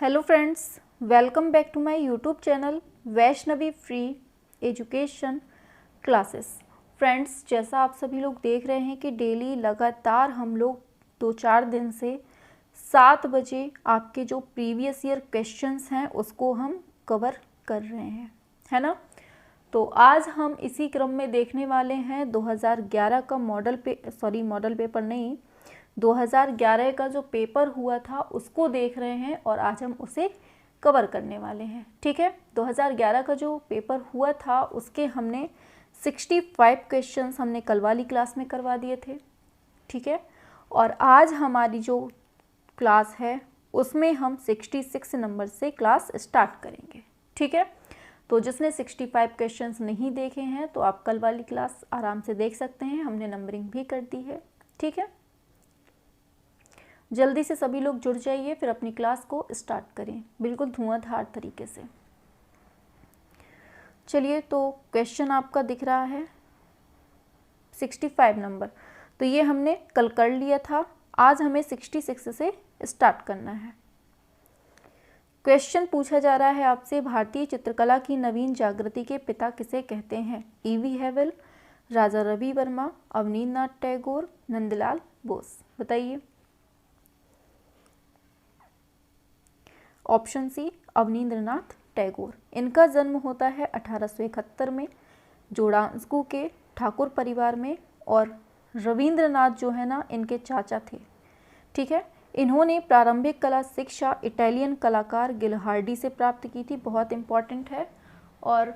Hello friends, welcome back to my YouTube channel Vaishnavi free education classes. Friends, जैसा आप सभी लोग देख रहे हैं कि डेली लगातार हम लोग 2-4 दिन से 7 बजे आपके जो प्रीवियस ईयर क्वेश्चंस हैं उसको हम कवर कर रहे हैं, है ना। तो आज हम इसी क्रम में देखने वाले हैं 2011 का मॉडल पेपर नहीं, 2011 का जो पेपर हुआ था उसको देख रहे हैं और आज हम उसे कवर करने वाले हैं। ठीक है, 2011 का जो पेपर हुआ था उसके हमने 65 क्वेश्चंस हमने कल वाली क्लास में करवा दिए थे। ठीक है, और आज हमारी जो क्लास है उसमें हम 66 नंबर से क्लास स्टार्ट करेंगे। ठीक है, तो जिसने 65 क्वेश्चंस नहीं देखे हैं तो आप कल वाली क्लास आराम से देख सकते हैं, हमने नंबरिंग भी कर दी है। ठीक है, जल्दी से सभी लोग जुड़ जाइए, फिर अपनी क्लास को स्टार्ट करें बिल्कुल धुआंधार तरीके से। चलिए, तो क्वेश्चन आपका दिख रहा है 65 नंबर, तो ये हमने कल कर लिया था, आज हमें 66 से स्टार्ट करना है। क्वेश्चन पूछा जा रहा है आपसे, भारतीय चित्रकला की नवीन जागृति के पिता किसे कहते हैं? E V Havell, Raja Ravi Varma, Abanindranath Tagore, Nandlal Bose. बताइए। Option C, Abanindranath Tagore. इनका जन्म होता है 1871 में जोड़ांसकू के ठाकुर परिवार में, और रविंद्रनाथ जो है ना इनके चाचा थे। ठीक है, इन्होंने प्रारंभिक कला शिक्षा इटालियन कलाकार गिलहार्डी से प्राप्त की थी, बहुत इंपॉर्टेंट है। और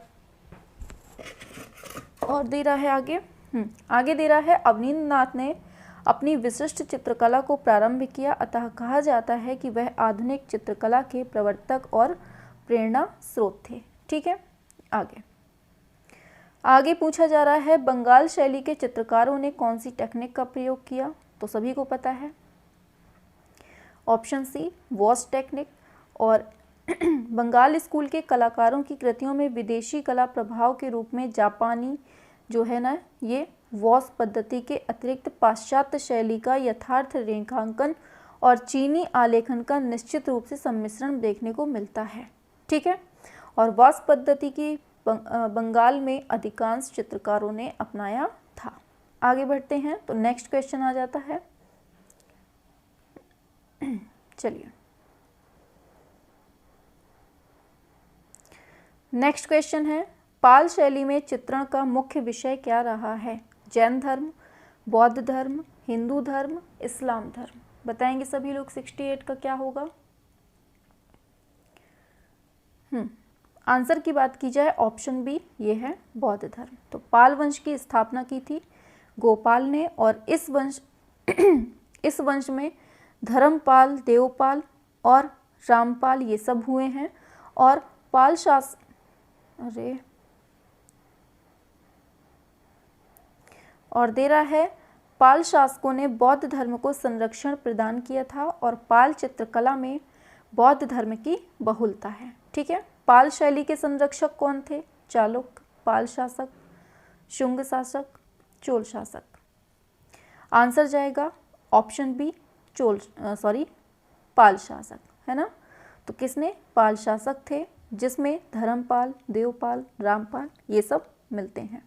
दे रहा है आगे दे रहा है, अवनींद्रनाथ ने अपनी विशिष्ट चित्रकला को प्रारंभ किया, अतः कहा जाता है कि वह आधुनिक चित्रकला के प्रवर्तक और प्रेरणा स्रोत थे। ठीक है, आगे पूछा जा रहा है, बंगाल शैली के चित्रकारों ने कौन सी टेक्निक का प्रयोग किया? तो सभी को पता है, ऑप्शन सी, वॉश टेक्निक। और बंगाल स्कूल के कलाकारों की कृतियों में विदेशी कला प्रभाव के रूप में जापानी जो है ना ये वॉश पद्धति के अतिरिक्त पाश्चात्य शैली का यथार्थ रेखांकन और चीनी आलेखन का निश्चित रूप से सम्मिश्रण देखने को मिलता है। ठीक है, और वॉश पद्धति की बंगाल में अधिकांश चित्रकारों ने अपनाया था। आगे बढ़ते हैं, तो नेक्स्ट क्वेश्चन आ जाता है। चलिए, नेक्स्ट क्वेश्चन है, पाल शैली में चित्रण का मुख्य विषय क्या रहा है? जैन धर्म, बौद्ध धर्म, हिंदू धर्म, इस्लाम धर्म। बताएंगे सभी लोग। 68 का क्या होगा? आंसर की बात की जाए, ऑप्शन बी ये है बौद्ध धर्म। तो पाल वंश की स्थापना की थी गोपाल ने, और इस वंश में धर्मपाल, देवपाल और रामपाल ये सब हुए हैं। और पाल और दे रहा है, पाल शासकों ने बौद्ध धर्म को संरक्षण प्रदान किया था, और पाल चित्रकला में बौद्ध धर्म की बहुलता है। ठीक है, पाल शैली के संरक्षक कौन थे? चालुक्य, पाल शासक, शुंग शासक, चोल शासक। आंसर जाएगा ऑप्शन बी, पाल शासक, है ना। तो किसने? पाल शासक थे, जिसमें धर्मपाल, देवपाल, रामपाल ये सब मिलते हैं।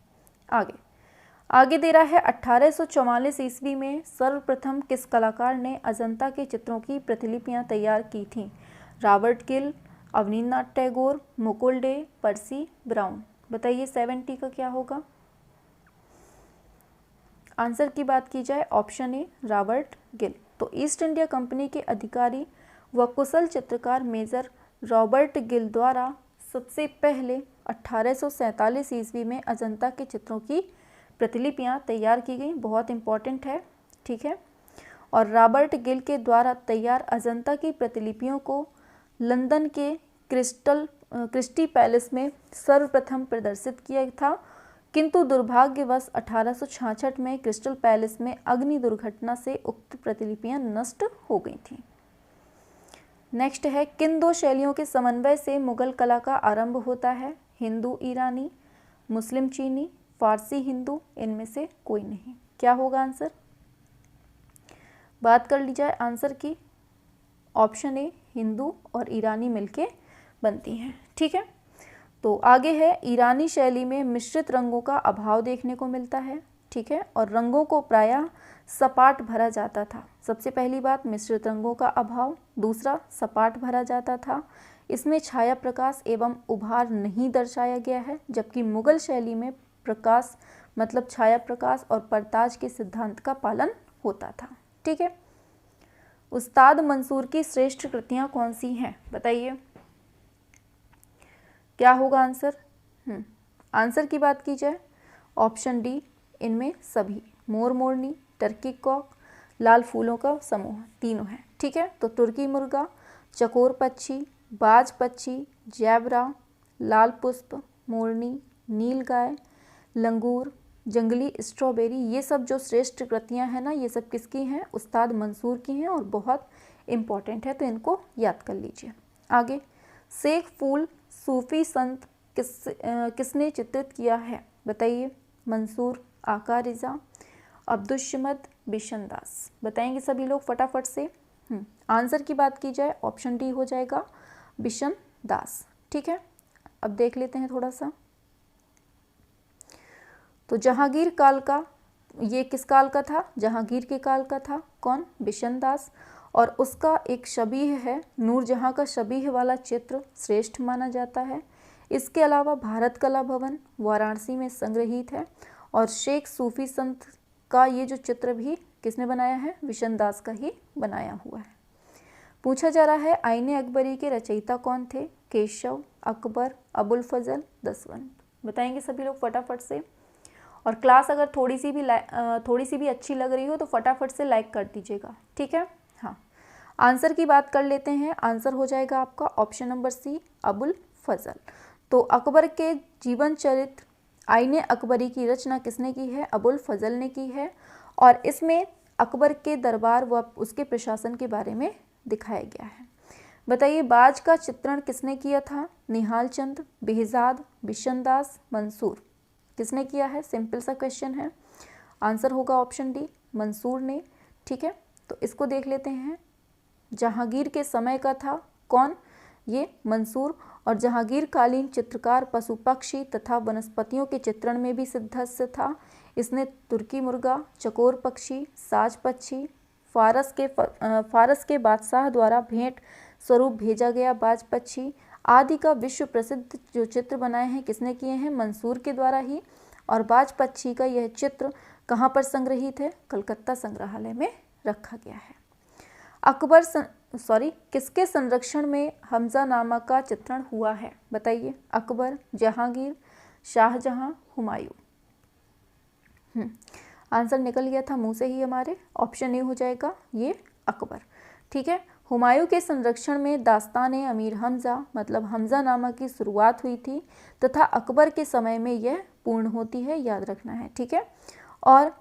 आगे दे रहा है, 1844 ईस्वी में सर्वप्रथम किस कलाकार ने अजंता के चित्रों की प्रतिलिपियां तैयार की थीं? रॉबर्ट गिल, अवनींद्रनाथ टैगोर, मुकुल डे, पर्सी ब्राउन। बताइए 70 का क्या होगा? आंसर की बात की जाए, ऑप्शन ए, रॉबर्ट गिल। तो ईस्ट इंडिया कंपनी के अधिकारी व कुशल चित्रकार मेजर रॉबर्ट गिल द्वारा सबसे पहले 1847 ईस्वी में अजंता के चित्रों की प्रतिलिपियां तैयार की गई, बहुत इंपॉर्टेंट है। ठीक है, और रॉबर्ट गिल के द्वारा तैयार अजंता की प्रतिलिपियों को लंदन के क्रिस्टी पैलेस में सर्वप्रथम प्रदर्शित किया था, किंतु दुर्भाग्यवश 1866 में क्रिस्टल पैलेस में अग्नि दुर्घटना से उक्त प्रतिलिपियां नष्ट हो गई थीं। नेक्स्ट है, किन दो शैलियों के समन्वय से मुगल कला का आरंभ होता है? हिंदू ईरानी, मुस्लिम चीनी, फारसी हिंदू, इनमें से कोई नहीं। क्या होगा आंसर? बात कर ली जाए आंसर की, ऑप्शन ए, हिंदू और ईरानी मिलके बनती हैं। ठीक है, तो आगे है ईरानी शैली में मिश्रित रंगों का अभाव देखने को मिलता है। ठीक है, और रंगों को प्रायः सपाट भरा जाता था। सबसे पहली बात मिश्रित रंगों का अभाव, दूसरा सपाट भरा जाता था। इसमें छाया प्रकाश एवं उभार नहीं दर्शाया गया है, जबकि मुगल शैली में प्रकाश मतलब छाया प्रकाश और परताज के सिद्धांत का पालन होता था। ठीक है, उस्ताद मंसूर की श्रेष्ठ कृतियाँ कौन सी हैं बताइए, क्या होगा आंसर? आंसर की बात की जाए ऑप्शन डी, इनमें सभी, मोर मोरनी, टर्की कॉक, लाल फूलों का समूह, तीनों हैं। ठीक है, तो तुर्की मुर्गा, चकोर पक्षी, बाज पक्षी, जैबरा, लाल पुष्प, मोरनी, नील गाय, लंगूर, जंगली स्ट्रॉबेरी, ये सब जो श्रेष्ठ कृतियाँ हैं ना, ये सब किसकी हैं? उस्ताद मंसूर की हैं और बहुत इम्पॉर्टेंट है, तो इनको याद कर लीजिए। आगे, शेख फूल सूफी संत किसने चित्रित किया है बताइए? मंसूर, आका रिजा, अब्दुस्समद, बिशन दास। बताएंगे सभी लोग फटाफट से। आंसर की बात की जाए ऑप्शन डी हो जाएगा बिशन दास। ठीक है, अब देख लेते हैं थोड़ा सा। तो जहांगीर काल का, ये किस काल का था? जहांगीर के काल का था। कौन? बिशन दास। और उसका एक शबीह है, नूरजहां का शबीह वाला चित्र श्रेष्ठ माना जाता है। इसके अलावा भारत कला भवन वाराणसी में संग्रहित है। और शेख सूफी संत का ये जो चित्र भी किसने बनाया है? बिशन दास का ही बनाया हुआ है। पूछा जा रहा है आईने अकबरी के रचयिता कौन थे? केशव, अकबर, अबुल फजल, दसवंत। बताएंगे सभी लोग फटाफट से। और क्लास अगर थोड़ी सी भी अच्छी लग रही हो तो फटाफट से लाइक कर दीजिएगा। ठीक है, हाँ। आंसर की बात कर लेते हैं। आंसर हो जाएगा आपका ऑप्शन नंबर सी, अबुल फजल। तो अकबर के जीवन चरित्र आईने अकबरी की रचना किसने की है? अबुल फजल ने की है। और इसमें अकबर के दरबार व उसके प्रशासन के बारे में दिखाया गया है। बताइए बाज का चित्रण किसने किया था? निहाल चंद, बेहजाद, बिशन दास, मंसूर। किसने किया है? सिंपल सा क्वेश्चन है। आंसर होगा ऑप्शन डी, मंसूर ने। ठीक है, तो इसको देख लेते हैं। जहांगीर के समय का था। कौन? ये मंसूर। और जहांगीर कालीन चित्रकार पशु पक्षी तथा वनस्पतियों के चित्रण में भी सिद्धहस्त था। इसने तुर्की मुर्गा, चकोर पक्षी, साज पक्षी, फारस के बादशाह द्वारा भेंट स्वरूप भेजा गया बाज पक्षी आदि का विश्व प्रसिद्ध जो चित्र बनाए हैं किसने किए हैं? मंसूर के द्वारा ही। और बाज पक्षी का यह चित्र कहाँ पर संग्रहित है? कलकत्ता संग्रहालय में रखा गया है। किसके संरक्षण में हमजानामा का चित्रण हुआ है बताइए? अकबर, जहांगीर, शाहजहां, हुमायूं। आंसर निकल गया था मुंह से ही हमारे। ऑप्शन ए हो जाएगा ये अकबर। ठीक है, हुमायूं के संरक्षण में दास्तान-ए अमीर हमजा मतलब हमजानामा की शुरुआत हुई थी तथा अकबर के समय में यह पूर्ण होती है, याद रखना है। ठीक है, और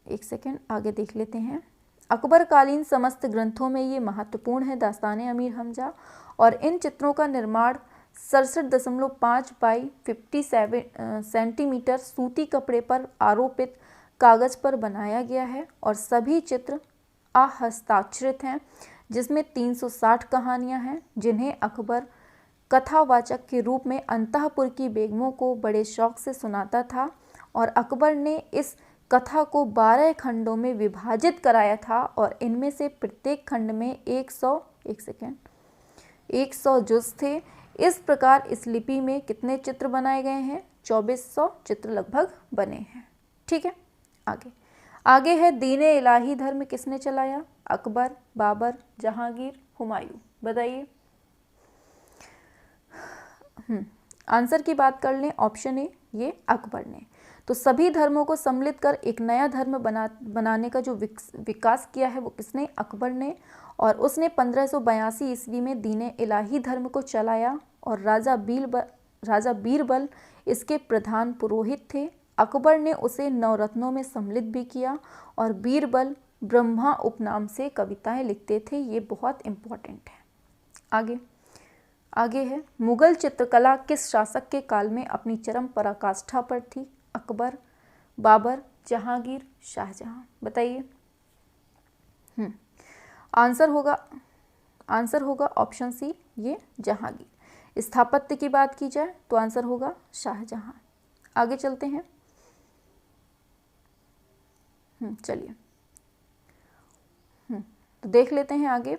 एक सेकेंड आगे देख लेते हैं। अकबरकालीन समस्त ग्रंथों में ये महत्वपूर्ण है दास्तान-ए अमीर हमजा। और इन चित्रों का निर्माण 67.5 बाई 57 सेंटीमीटर सूती कपड़े पर आरोपित कागज पर बनाया गया है। और सभी चित्र अहस्ताक्षरित हैं, जिसमें 360 कहानियां हैं, जिन्हें अकबर कथावाचक के रूप में अंतःपुर की बेगमों को बड़े शौक से सुनाता था। और अकबर ने इस कथा को 12 खंडों में विभाजित कराया था और इनमें से प्रत्येक खंड में 100 जुज थे। इस प्रकार इस लिपि में कितने चित्र बनाए गए हैं? 2400 चित्र लगभग बने हैं। ठीक है, आगे है दीन-ए इलाही धर्म किसने चलाया? अकबर, बाबर, जहांगीर, हुमायूं। बताइए। आंसर की बात कर लें, ऑप्शन ए ये अकबर ने। तो सभी धर्मों को सम्मिलित कर एक नया धर्म बनाने का जो विकास किया है वो किसने? अकबर ने। और उसने 1582 ईस्वी में दीन-ए-इलाही धर्म को चलाया और राजा बीरबल इसके प्रधान पुरोहित थे। अकबर ने उसे नवरत्नों में सम्मिलित भी किया और बीरबल ब्रह्मा उपनाम से कविताएं लिखते थे। ये बहुत इम्पोर्टेंट है। आगे है मुगल चित्रकला किस शासक के काल में अपनी चरम पराकाष्ठा पर थी? अकबर, बाबर, जहांगीर, शाहजहां। बताइए। आंसर होगा ऑप्शन सी, ये जहांगीर। स्थापत्य की बात की जाए तो आंसर होगा शाहजहां। आगे चलते हैं। चलिए तो देख लेते हैं आगे।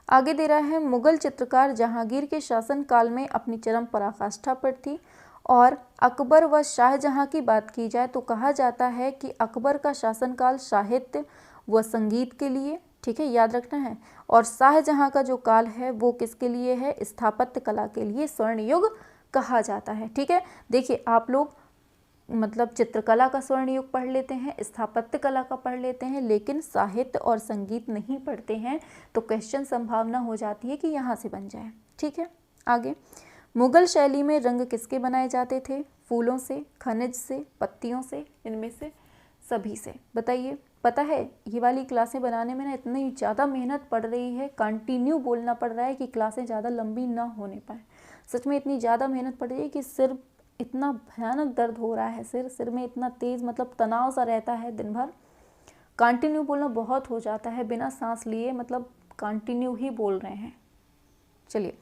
आगे दे रहा है, मुगल चित्रकार जहांगीर के शासनकाल में अपनी चरम पराकाष्ठा पर थी। और अकबर व शाहजहां की बात की जाए तो कहा जाता है कि अकबर का शासनकाल साहित्य व संगीत के लिए, ठीक है, याद रखना है, और शाहजहां का जो काल है वो किसके लिए है, स्थापत्य कला के लिए स्वर्ण युग कहा जाता है। ठीक है, देखिए आप लोग मतलब चित्रकला का स्वर्ण युग पढ़ लेते हैं, स्थापत्य कला का पढ़ लेते हैं, लेकिन साहित्य और संगीत नहीं पढ़ते हैं, तो क्वेश्चन संभावना हो जाती है कि यहाँ से बन जाए। ठीक है, आगे, मुगल शैली में रंग किसके बनाए जाते थे, फूलों से, खनिज से, पत्तियों से, इनमें से सभी से, बताइए। पता है ये वाली क्लासें बनाने में ना इतनी ज़्यादा मेहनत पड़ रही है, कंटिन्यू बोलना पड़ रहा है कि क्लासें ज़्यादा लंबी ना होने पाए। सच में इतनी ज़्यादा मेहनत पड़ रही है कि सिर इतना भयानक दर्द हो रहा है, सिर में इतना तेज़ मतलब तनाव सा रहता है दिन भर। कंटिन्यू बोलना बहुत हो जाता है, बिना सांस लिए मतलब कंटिन्यू ही बोल रहे हैं। चलिए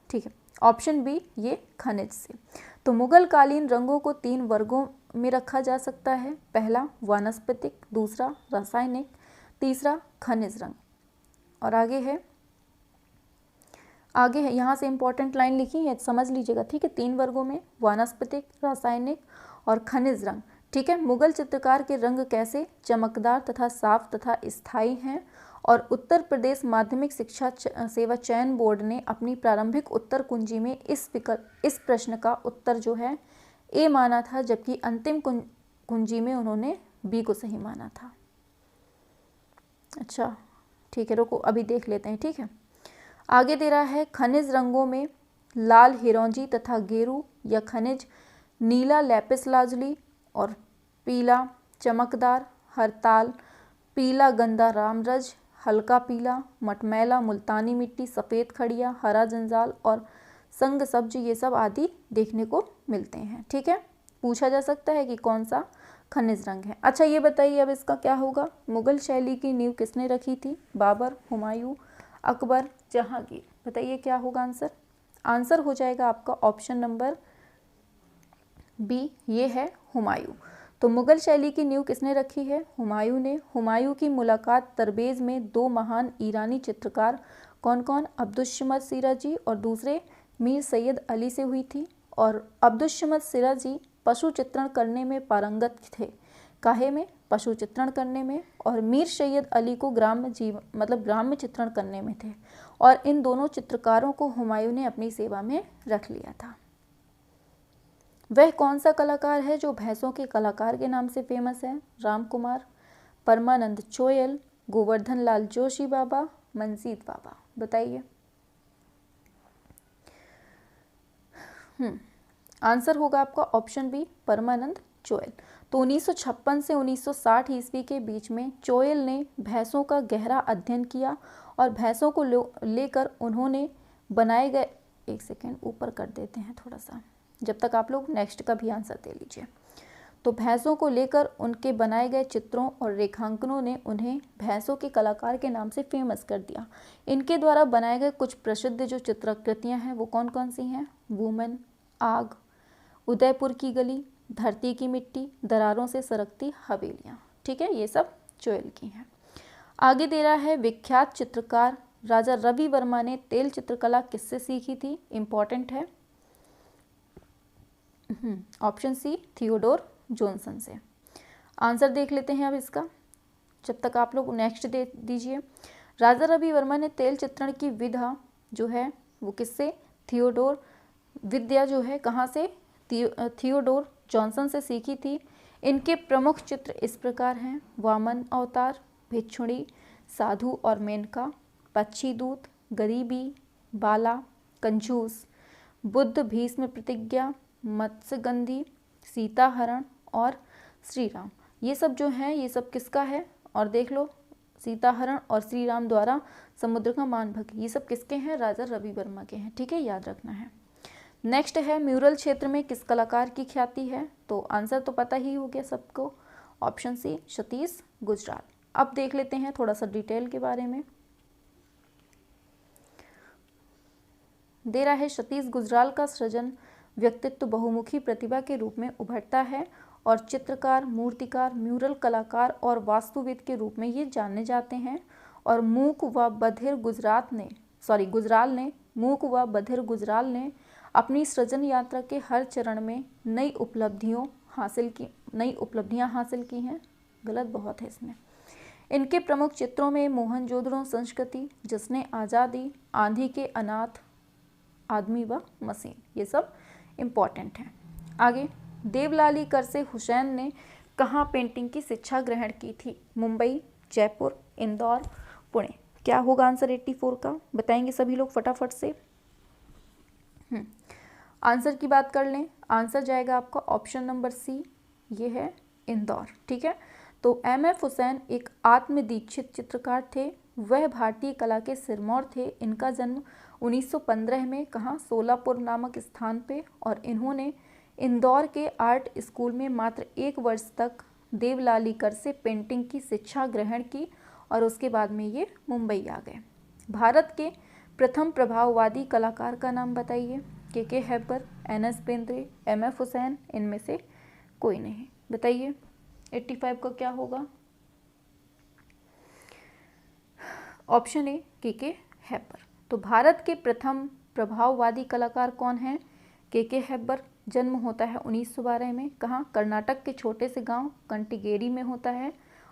ठीक है, ऑप्शन बी ये खनिज से। तो मुगल कालीन रंगों को 3 वर्गों में रखा जा सकता है। पहला वानस्पतिक, दूसरा रासायनिक, तीसरा खनिज रंग। और आगे है यहाँ से इंपॉर्टेंट लाइन लिखी है, समझ लीजिएगा। ठीक है, 3 वर्गों में, वानस्पतिक, रासायनिक और खनिज रंग। ठीक है, मुगल चित्रकार के रंग कैसे, चमकदार तथा साफ तथा स्थायी हैं। और उत्तर प्रदेश माध्यमिक शिक्षा सेवा चयन बोर्ड ने अपनी प्रारंभिक उत्तर कुंजी में इस प्रश्न का उत्तर जो है ए माना था, जबकि अंतिम कुंजी में उन्होंने बी को सही माना था। अच्छा ठीक है, रुको अभी देख लेते हैं। ठीक है, आगे दे रहा है, खनिज रंगों में लाल हिरौंजी तथा गेरू या खनिज, नीला लैपिस लाजुली और पीला चमकदार हरताल, पीला गंदा रामरज, हल्का पीला मटमैला मुल्तानी मिट्टी, सफ़ेद खड़िया, हरा जंजाल और संग सब्ज, ये सब आदि देखने को मिलते हैं। ठीक है, पूछा जा सकता है कि कौन सा खनिज रंग है। अच्छा ये बताइए अब इसका क्या होगा, मुगल शैली की नींव किसने रखी थी, बाबर, हुमायूं, अकबर, जहांगीर। बताइए क्या होगा आंसर। आंसर हो जाएगा आपका ऑप्शन नंबर बी, ये है हुमायूं। तो मुगल शैली की नींव किसने रखी है, हुमायूं ने। हुमायूं की मुलाकात तरबेज में 2 महान ईरानी चित्रकार कौन कौन, अब्दुस्समद सिराजी और दूसरे मीर सैयद अली से हुई थी। और अब्दुस्समद सिराजी पशु चित्रण करने में पारंगत थे, काहे में, पशु चित्रण करने में, और मीर सैयद अली को ग्राम्य चित्रण करने में थे। और इन दोनों चित्रकारों को हुमायूं ने अपनी सेवा में रख लिया था। वह कौन सा कलाकार है जो भैंसों के कलाकार के नाम से फेमस है, राम कुमार, परमानंद चोयल, गोवर्धन लाल जोशी बाबा, मंजीत बाबा। बताइए। आंसर होगा आपका ऑप्शन बी, परमानंद चोयल। तो 1956 से 1960 ईस्वी के बीच में चोयल ने भैंसों का गहरा अध्ययन किया और भैंसों को लेकर उन्होंने बनाए गए, एक सेकेंड ऊपर कर देते हैं थोड़ा सा, जब तक आप लोग नेक्स्ट का भी आंसर दे लीजिए। तो भैंसों को लेकर उनके बनाए गए चित्रों और रेखांकनों ने उन्हें भैंसों के कलाकार के नाम से फेमस कर दिया। इनके द्वारा बनाए गए कुछ प्रसिद्ध जो चित्रकृतियां हैं वो कौन कौन सी हैं, वुमन, आग, उदयपुर की गली, धरती की मिट्टी, दरारों से सरकती हवेलियाँ। ठीक है, ये सब चोयल की हैं। आगे दे रहा है, विख्यात चित्रकार राजा रवि वर्मा ने तेल चित्रकला किससे सीखी थी, इम्पॉर्टेंट है। ऑप्शन सी, थियोडोर जॉनसन से। आंसर देख लेते हैं अब इसका, जब तक आप लोग नेक्स्ट दे दीजिए। राजा रवि वर्मा ने तेल चित्रण की विधा जो है वो किससे, थियोडोर विद्या जो है कहाँ से, थियोडोर जॉनसन से सीखी थी। इनके प्रमुख चित्र इस प्रकार हैं, वामन अवतार, भिक्षुणी, साधु और मेनका, पक्षी दूत, गरीबी, बाला, कंजूस, बुद्ध भीष्म प्रतिज्ञा, मत्स्यगंधी, सीता हरण और श्री राम। ये सब जो हैं ये सब किसका है, और देख लो सीता हरण और श्री राम द्वारा समुद्र का मानभंग, ये सब किसके हैं, राजा रवि वर्मा के हैं। ठीक है, याद रखना है। नेक्स्ट है, म्यूरल क्षेत्र में किस कलाकार की ख्याति है, तो आंसर तो पता ही हो गया सबको, ऑप्शन सी, सतीश गुजराल। अब देख लेते हैं थोड़ा सा डिटेल के बारे में। दे रहा है सतीश गुजराल का सृजन व्यक्तित्व बहुमुखी प्रतिभा के रूप में उभरता है और चित्रकार, मूर्तिकार, म्यूरल कलाकार और वास्तुविद के रूप में ये जाने जाते हैं। और मूक व बधिर गुजराल ने अपनी सृजन यात्रा के हर चरण में नई उपलब्धियां हासिल की हैं। गलत बहुत है इसमें। इनके प्रमुख चित्रों में मोहनजोदड़ो संस्कृति, जिसने आज़ादी, आंधी के अनाथ, आदमी व मशीन, ये सब इम्पॉर्टेंट हैं। आगे, देवलाली कर से हुसैन ने कहाँ पेंटिंग की शिक्षा ग्रहण की थी? मुंबई, जयपुर, इंदौर, पुणे। क्या होगा आंसर 84 का? बताएंगे सभी लोग फटाफट से। आंसर की बात कर लें, आंसर जाएगा आपका ऑप्शन नंबर सी, ये है इंदौर। ठीक है, तो M.F. हुसैन एक आत्मदीक्षित चित्रकार थे। वह भारतीय कला के सिरमौर थे। इनका जन्म 1915 में कहाँ, सोलापुर नामक स्थान पे, और इन्होंने इंदौर के आर्ट स्कूल में मात्र 1 वर्ष तक देवलाली कर से पेंटिंग की शिक्षा ग्रहण की और उसके बाद में ये मुंबई आ गए। भारत के प्रथम प्रभाववादी कलाकार का नाम बताइए। के Haber, N.S. Bendre, M.F. Hussain, इनमें से कोई नहीं। बताइए 85 का क्या होगा? ऑप्शन ए, के हैबर। तो भारत के प्रथम प्रभाववादी कलाकार कौन हैं? के हैबर। जन्म होता है 1912 में। कहाँ? कर्नाटक के छोटे से गांव कंटिगेरी में होता है।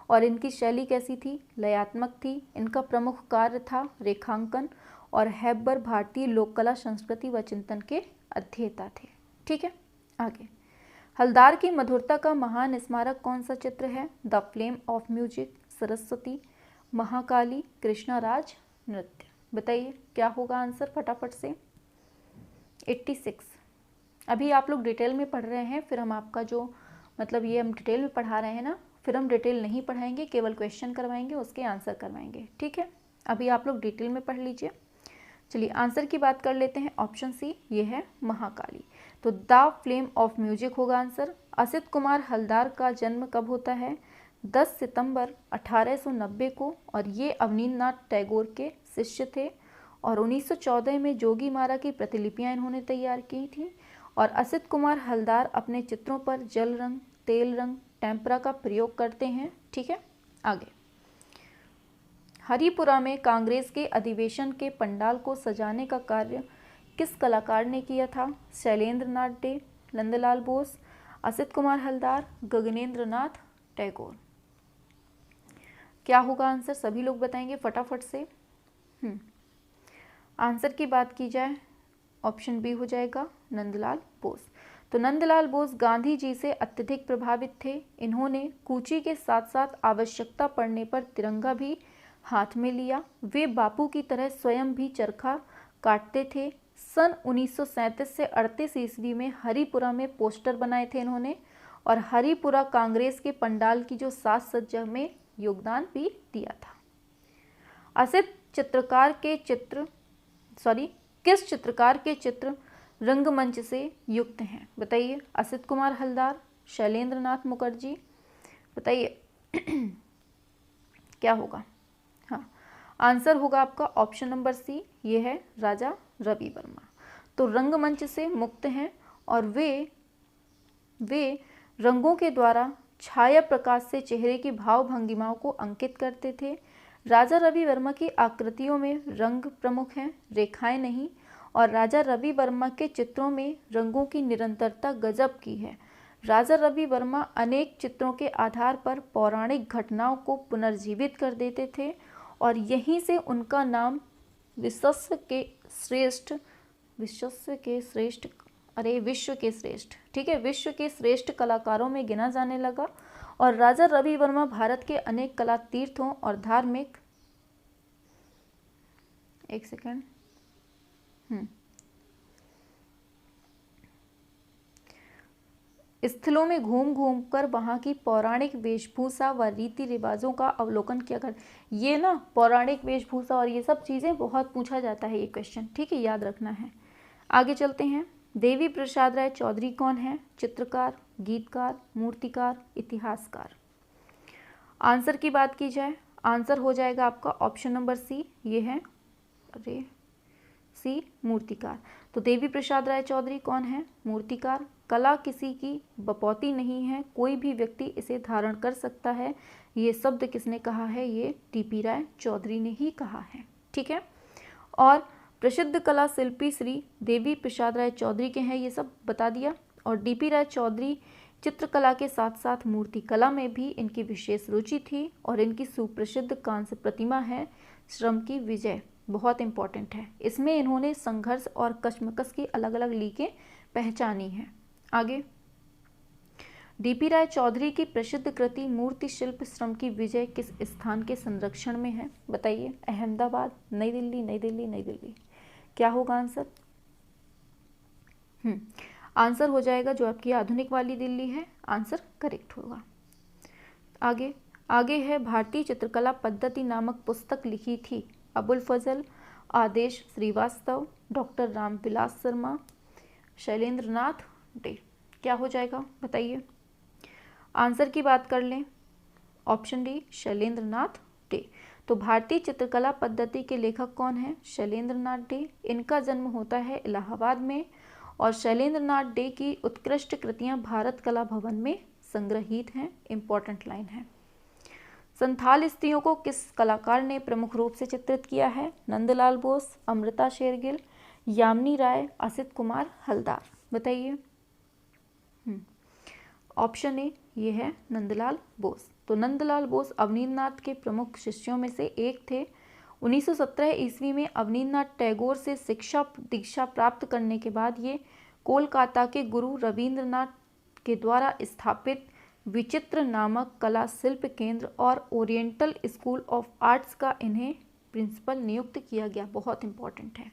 और इनकी शैली कैसी थी? लयात्मक थी। इनका प्रमुख कार्य था रेखांकन, और हैबर भारतीय लोक कला, संस्कृति व चिंतन के अध्येता थे। ठीक है, आगे, हलदार की मधुरता का महान स्मारक कौन सा चित्र है? The flame of music, Saraswati, Mahakali, Krishnaraja नृत्य। बताइए क्या होगा आंसर फटाफट से। 86। अभी आप लोग डिटेल में पढ़ रहे हैं, फिर हम आपका जो मतलब ये हम डिटेल में पढ़ा रहे हैं ना, फिर हम डिटेल नहीं पढ़ाएंगे, केवल क्वेश्चन करवाएंगे, उसके आंसर करवाएंगे। ठीक है, अभी आप लोग डिटेल में पढ़ लीजिए। चलिए आंसर की बात कर लेते हैं। ऑप्शन सी, ये है महाकाली। तो द फ्लेम ऑफ म्यूजिक होगा आंसर। असित कुमार हलदार का जन्म कब होता है? 10 सितंबर 1890 को, और ये अवनींद्रनाथ टैगोर के शिष्य थे। और 1914 में जोगी मारा की प्रतिलिपियां इन्होंने तैयार की थी। और असित कुमार हलदार अपने चित्रों पर जल रंग, तेल रंग, टेम्परा का प्रयोग करते हैं। ठीक है, आगे, हरिपुरा में कांग्रेस के अधिवेशन के पंडाल को सजाने का कार्य किस कलाकार ने किया था? शैलेंद्र नाथ डे, नंदलाल बोस, असित कुमार हलदार, गगनेंद्र नाथ टैगोर। क्या होगा आंसर? सभी लोग बताएंगे फटाफट से। आंसर की बात की जाए, ऑप्शन बी हो जाएगा नंदलाल बोस। तो नंदलाल बोस गांधी जी से अत्यधिक प्रभावित थे। इन्होंने कूची के साथ साथ आवश्यकता पड़ने पर तिरंगा भी हाथ में लिया। वे बापू की तरह स्वयं भी चरखा काटते थे। सन 1937 से 38 ईस्वी में हरिपुरा में पोस्टर बनाए थे इन्होंने, और हरिपुरा कांग्रेस के पंडाल की जो साज सज्जा में योगदान भी दिया था। असित किस चित्रकार के चित्र रंगमंच से युक्त हैं? बताइए। असित कुमार हलदार, शैलेंद्र नाथ मुखर्जी, बताइए क्या होगा? हाँ, आंसर होगा आपका ऑप्शन नंबर सी, ये है राजा रवि वर्मा। तो रंगमंच से मुक्त हैं, और वे रंगों के द्वारा छाया प्रकाश से चेहरे की भाव भंगिमाओं को अंकित करते थे। राजा रवि वर्मा की आकृतियों में रंग प्रमुख हैं, रेखाएं नहीं। और राजा रवि वर्मा के चित्रों में रंगों की निरंतरता गजब की है। राजा रवि वर्मा अनेक चित्रों के आधार पर पौराणिक घटनाओं को पुनर्जीवित कर देते थे, और यहीं से उनका नाम विश्व के श्रेष्ठ, ठीक है, विश्व के श्रेष्ठ कलाकारों में गिना जाने लगा। और राजा रवि वर्मा भारत के अनेक कला तीर्थों और धार्मिक स्थलों में घूम घूम कर वहाँ की पौराणिक वेशभूषा व रीति रिवाजों का अवलोकन किया कर। ये ना पौराणिक वेशभूषा और ये सब चीज़ें बहुत पूछा जाता है ये क्वेश्चन, ठीक है, याद रखना है। आगे चलते हैं। देवी प्रसाद राय चौधरी कौन है? चित्रकार, गीतकार, मूर्तिकार, इतिहासकार। आंसर की बात की जाए, आंसर हो जाएगा आपका ऑप्शन नंबर सी, ये है सी मूर्तिकार। तो देवी प्रसाद राय चौधरी कौन है? मूर्तिकार। कला किसी की बपौती नहीं है, कोई भी व्यक्ति इसे धारण कर सकता है। ये शब्द किसने कहा है? ये टीपी राय चौधरी ने ही कहा है। ठीक है। और प्रसिद्ध कला शिल्पी श्री देवी प्रसाद राय चौधरी के हैं, ये सब बता दिया। और डीपी राय चौधरी चित्रकला के साथ साथ मूर्ति कला में भी इनकी विशेष रुचि थी। और इनकी सुप्रसिद्ध कांस्य प्रतिमा है श्रम की विजय, बहुत इंपॉर्टेंट है। इसमें इन्होंने संघर्ष और कशमकश की अलग अलग लीकें पहचानी हैं। आगे, डीपी राय चौधरी की प्रसिद्ध कृति मूर्ति शिल्प श्रम की विजय किस स्थान के संरक्षण में है? बताइए। अहमदाबाद, नई दिल्ली, नई दिल्ली, नई दिल्ली। क्या होगा आंसर? आंसर हो जाएगा जो आपकी आधुनिक वाली दिल्ली है, आंसर करेक्ट होगा। आगे है भारतीय चित्रकला पद्धति नामक पुस्तक लिखी थी अबुल फजल आदेश श्रीवास्तव, डॉक्टर रामविलास शर्मा, शैलेंद्र नाथ डे। क्या हो जाएगा बताइए। आंसर की बात कर लें, ऑप्शन डी शैलेंद्र नाथ डे। तो भारतीय चित्रकला पद्धति के लेखक कौन है? शैलेंद्र नाथ डे। इनका जन्म होता है इलाहाबाद में और शैलेंद्र नाथ डे की उत्कृष्ट कृतियां भारत कला भवन में संग्रहित हैं। इंपॉर्टेंट लाइन है। संथाल स्त्रियों को किस कलाकार ने प्रमुख रूप से चित्रित किया है? नंदलाल बोस, अमृता शेरगिल, यामिनी राय, असित कुमार हलदार। बताइए। ऑप्शन ए ये है नंदलाल बोस। तो नंदलाल बोस अवनींद्रनाथ के प्रमुख शिष्यों में से एक थे। 1917 ईस्वी में अवनींद्रनाथ टैगोर से शिक्षा दीक्षा प्राप्त करने के बाद ये कोलकाता के गुरु रविंद्रनाथ के द्वारा स्थापित विचित्र नामक कला शिल्प केंद्र और ओरिएंटल स्कूल ऑफ आर्ट्स का इन्हें प्रिंसिपल नियुक्त किया गया। बहुत इंपॉर्टेंट है।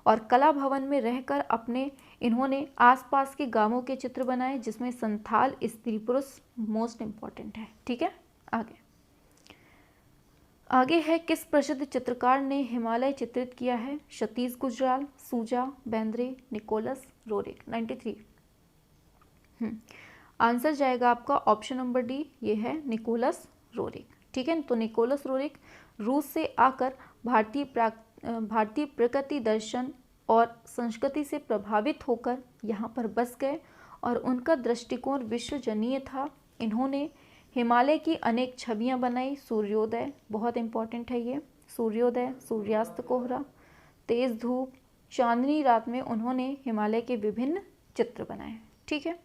और कला भवन में रहकर इन्होंने आसपास के गांवों के चित्र बनाए, जिसमें संथाल स्त्री पुरुष मोस्ट इंपॉर्टेंट है। ठीक है। आगे है किस प्रसिद्ध चित्रकार ने हिमालय चित्रित किया है? सतीश गुजराल, सूजा बेंद्रे, निकोलस रोरिक। 93। आंसर जाएगा आपका ऑप्शन नंबर डी, ये है निकोलस रोरिक। ठीक है। तो निकोलस रोरिक रूस से आकर भारतीय प्रकृति दर्शन और संस्कृति से प्रभावित होकर यहाँ पर बस गए और उनका दृष्टिकोण विश्वजनीय था। इन्होंने हिमालय की अनेक छवियाँ बनाई। सूर्योदय, बहुत इंपॉर्टेंट है ये, सूर्योदय, सूर्यास्त, कोहरा, तेज धूप, चांदनी रात में उन्होंने हिमालय के विभिन्न चित्र बनाए। ठीक है।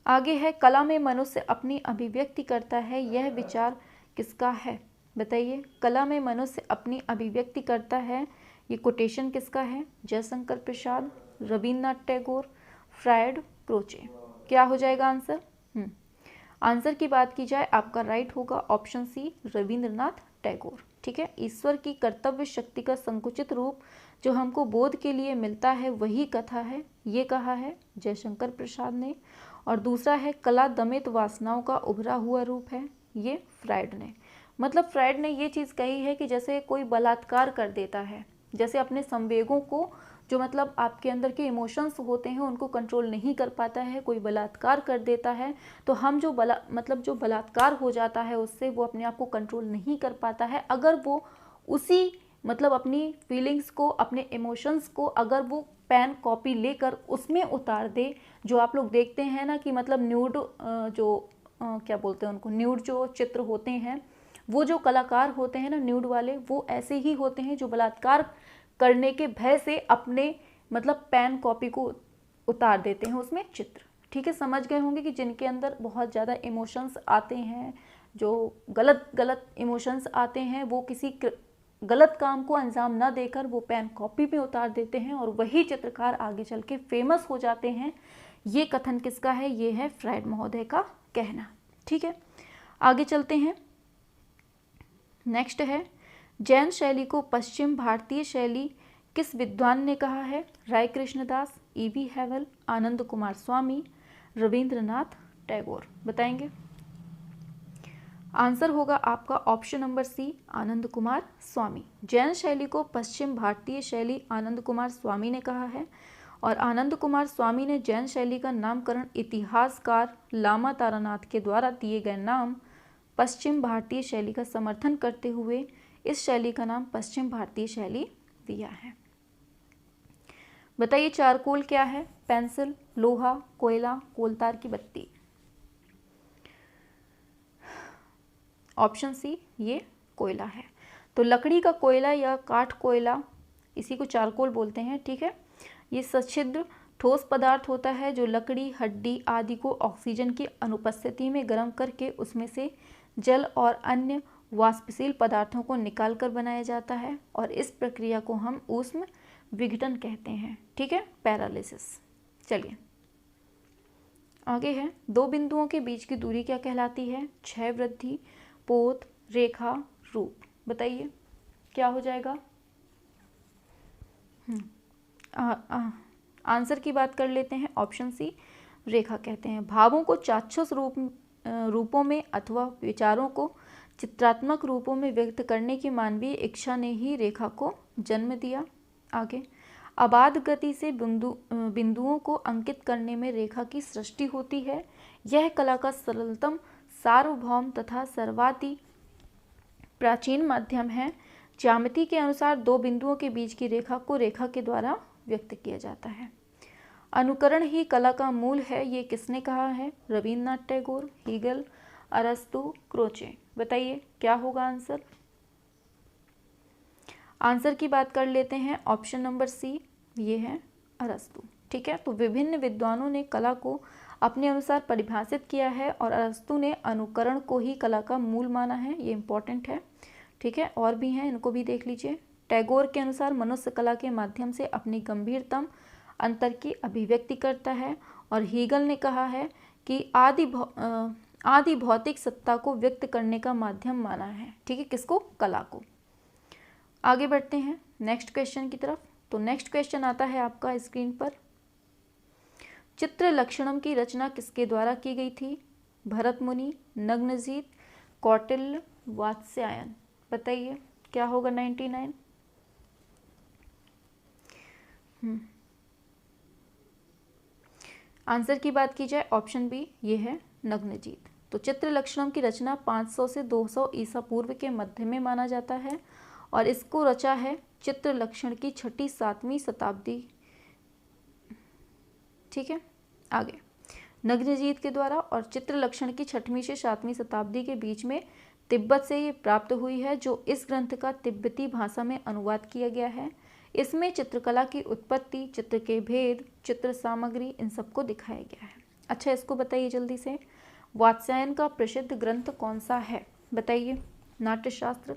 आगे है कला में मनुष्य अपनी अभिव्यक्ति करता है, यह विचार किसका है? बताइए। कला में मनुष्य अपनी अभिव्यक्ति करता है, ये कोटेशन किसका है? Jaishankar Prasad, Rabindranath Tagore, Freud, Croce. क्या हो जाएगा आंसर? आंसर की बात की जाए आपका राइट होगा ऑप्शन सी रविन्द्रनाथ टैगोर। ठीक है। ईश्वर की कर्तव्य शक्ति का संकुचित रूप जो हमको बोध के लिए मिलता है वही कथा है, ये कहा है जयशंकर प्रसाद ने। और दूसरा है कला दमित वासनाओं का उभरा हुआ रूप है, ये फ्रायड ने। मतलब फ्रायड ने ये चीज़ कही है कि जैसे कोई बलात्कार कर देता है, जैसे अपने संवेगों को, जो मतलब आपके अंदर के इमोशंस होते हैं उनको कंट्रोल नहीं कर पाता है, कोई बलात्कार कर देता है, तो हम जो बलात्कार हो जाता है उससे वो अपने आप को कंट्रोल नहीं कर पाता है। अगर वो उसी अपनी फीलिंग्स को, अपने इमोशंस को अगर वो पेन कॉपी लेकर उसमें उतार दे, जो आप लोग देखते हैं ना कि न्यूड क्या बोलते हैं उनको, न्यूड जो चित्र होते हैं, वो जो कलाकार होते हैं ना न्यूड वाले, वो ऐसे ही होते हैं जो बलात्कार करने के भय से अपने पेन कॉपी को उतार देते हैं उसमें चित्र। ठीक है। समझ गए होंगे कि जिनके अंदर बहुत ज़्यादा इमोशंस आते हैं, जो गलत इमोशंस आते हैं, वो किसी गलत काम को अंजाम ना देकर वो पेन कॉपी पे उतार देते हैं और वही चित्रकार आगे चल के फेमस हो जाते हैं। ये कथन किसका है? ये है फ्रायड महोदय का कहना। ठीक है। आगे चलते हैं। नेक्स्ट है जैन शैली को पश्चिम भारतीय शैली किस विद्वान ने कहा है? राय कृष्णदास, E.V. हैवल, आनंद कुमार स्वामी, रविंद्रनाथ टैगोर। बताएंगे। आंसर होगा आपका option number C, Anand Kumar स्वामी। जैन शैली को पश्चिम भारतीय शैली आनंद कुमार स्वामी ने कहा है। और आनंद कुमार स्वामी ने जैन शैली का नामकरण इतिहासकार लामा तारानाथ के द्वारा दिए गए नाम पश्चिम भारतीय शैली का समर्थन करते हुए इस शैली का नाम पश्चिम भारतीय शैली दिया है। बताइए चारकोल क्या है? पेंसिल, लोहा, कोयला, कोलतार की बत्ती। ऑप्शन सी ये कोयला है। तो लकड़ी का कोयला या काठ कोयला, इसी को चारकोल बोलते हैं, ठीक है। ये सच्छिद्र ठोस पदार्थ होता है जो लकड़ी, हड्डी आदि को ऑक्सीजन की अनुपस्थिति में गर्म करके उसमें से जल और अन्य वाष्पशील पदार्थों को निकालकर बनाया जाता है, और इस प्रक्रिया को हम ऊष्म विघटन कहते हैं, ठीक है, पैरालिसिस। चलिए आगे है, दो बिंदुओं के बीच की दूरी क्या कहलाती है? क्षय वृद्धि, पोत, रेखा, रूप। बताइए क्या हो जाएगा? आंसर की बात कर लेते हैं। ऑप्शन सी रेखा कहते हैं। भावों को चाक्षुष रूपों में अथवा विचारों को चित्रात्मक रूपों में व्यक्त करने की मानवीय इच्छा ने ही रेखा को जन्म दिया। आगे, अबाध गति से बिंदुओं को अंकित करने में रेखा की सृष्टि होती है। यह कला का सरलतम, सार्वभौम तथा सर्वाति प्राचीन माध्यम है। ज्यामिति के अनुसार दो बिंदुओं के बीच की रेखा को रेखा के द्वारा व्यक्त किया जाता है। अनुकरण ही कला का मूल है, ये किसने कहा है? रविन्द्रनाथ टैगोर, हीगल, अरस्तु, क्रोचे। बताइए क्या होगा आंसर? आंसर की बात कर लेते हैं। ऑप्शन नंबर सी ये है अरस्तु, ठीक है। तो विभिन्न विद्वानों ने कला को अपने अनुसार परिभाषित किया है और अरस्तु ने अनुकरण को ही कला का मूल माना है, ये इंपॉर्टेंट है, ठीक है। और भी हैं, इनको भी देख लीजिए। टैगोर के अनुसार मनुष्य कला के माध्यम से अपनी गंभीरतम अंतर की अभिव्यक्ति करता है, और हीगल ने कहा है कि आदि भौतिक सत्ता को व्यक्त करने का माध्यम माना है, ठीक है, किसको? कला को। आगे बढ़ते हैं नेक्स्ट क्वेश्चन की तरफ। तो नेक्स्ट क्वेश्चन आता है आपका स्क्रीन पर। चित्र लक्षणम की रचना किसके द्वारा की गई थी? भरत मुनि, नग्नजीत, कौटिल्य, वात्स्यायन। बताइए क्या होगा 99? आंसर की बात की जाए, ऑप्शन बी ये है नग्नजीत। तो चित्र लक्षणम की रचना 500 से 200 ईसा पूर्व के मध्य में माना जाता है, और इसको रचा है चित्र लक्षण की 6ठी-7वीं शताब्दी, ठीक है। आगे, नग्नजीत के द्वारा, और चित्र लक्षण की 6वीं से 7वीं शताब्दी के बीच में तिब्बत से ये प्राप्त हुई है, जो इस ग्रंथ का तिब्बती भाषा में अनुवाद किया गया है। इसमें चित्रकला की उत्पत्ति, चित्र के भेद, चित्र सामग्री, इन सबको दिखाया गया है। अच्छा, इसको बताइए जल्दी से, वात्स्यायन का प्रसिद्ध ग्रंथ कौन सा है? बताइए। नाट्यशास्त्र,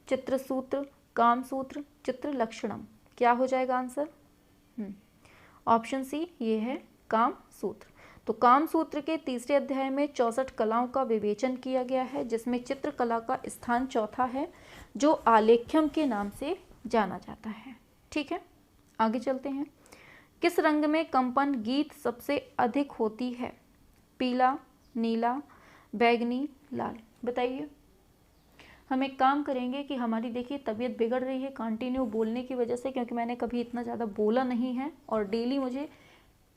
चित्रसूत्र, कामसूत्र, चित्र लक्षणम। क्या हो जाएगा आंसर? ऑप्शन सी ये है कामसूत्र। तो कामसूत्र के तीसरे अध्याय में 64 कलाओं का विवेचन किया गया है, जिसमें चित्रकला का स्थान चौथा है, जो आलेख्यम के नाम से जाना जाता है, ठीक है। आगे चलते हैं। किस रंग में कंपन गीत सबसे अधिक होती है? पीला, नीला, बैगनी, लाल। बताइए। हम एक काम करेंगे कि हमारी देखिए तबीयत बिगड़ रही है कंटिन्यू बोलने की वजह से, क्योंकि मैंने कभी इतना ज़्यादा बोला नहीं है और डेली मुझे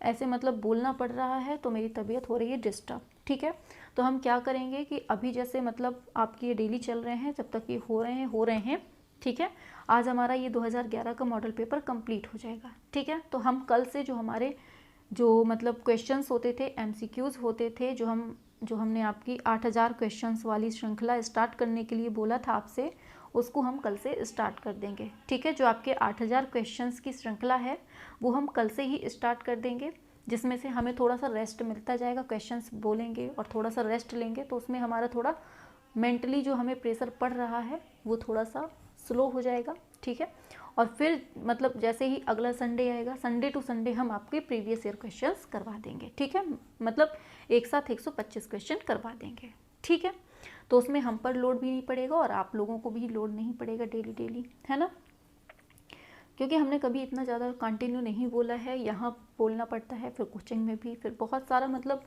ऐसे मतलब बोलना पड़ रहा है, तो मेरी तबीयत हो रही है डिस्टर्ब, ठीक है। तो हम क्या करेंगे कि अभी जैसे मतलब आपकी ये डेली चल रहे हैं, जब तक ये हो रहे हैं, ठीक है। आज हमारा ये 2011 का मॉडल पेपर कंप्लीट हो जाएगा, ठीक है। तो हम कल से जो हमारे मतलब क्वेश्चंस होते थे, MCQs होते थे, जो हमने आपकी 8000 क्वेश्चंस वाली श्रृंखला स्टार्ट करने के लिए बोला था आपसे, उसको हम कल से स्टार्ट कर देंगे, ठीक है। जो आपके 8000 क्वेश्चंस की श्रृंखला है वो हम कल से ही स्टार्ट कर देंगे, जिसमें से हमें थोड़ा सा रेस्ट मिलता जाएगा। क्वेश्चंस बोलेंगे और थोड़ा सा रेस्ट लेंगे, तो उसमें हमारा थोड़ा मेंटली जो हमें प्रेशर पड़ रहा है वो थोड़ा सा स्लो हो जाएगा, ठीक है। और फिर मतलब जैसे ही अगला संडे आएगा, संडे टू संडे हम आपके प्रीवियस ईयर क्वेश्चंस करवा देंगे, ठीक है। मतलब एक साथ 125 क्वेश्चन करवा देंगे, ठीक है। तो उसमें हम पर लोड भी नहीं पड़ेगा और आप लोगों को भी लोड नहीं पड़ेगा डेली, है ना। क्योंकि हमने कभी इतना ज़्यादा कंटिन्यू नहीं बोला है, यहाँ बोलना पड़ता है, फिर कोचिंग में भी, फिर बहुत सारा मतलब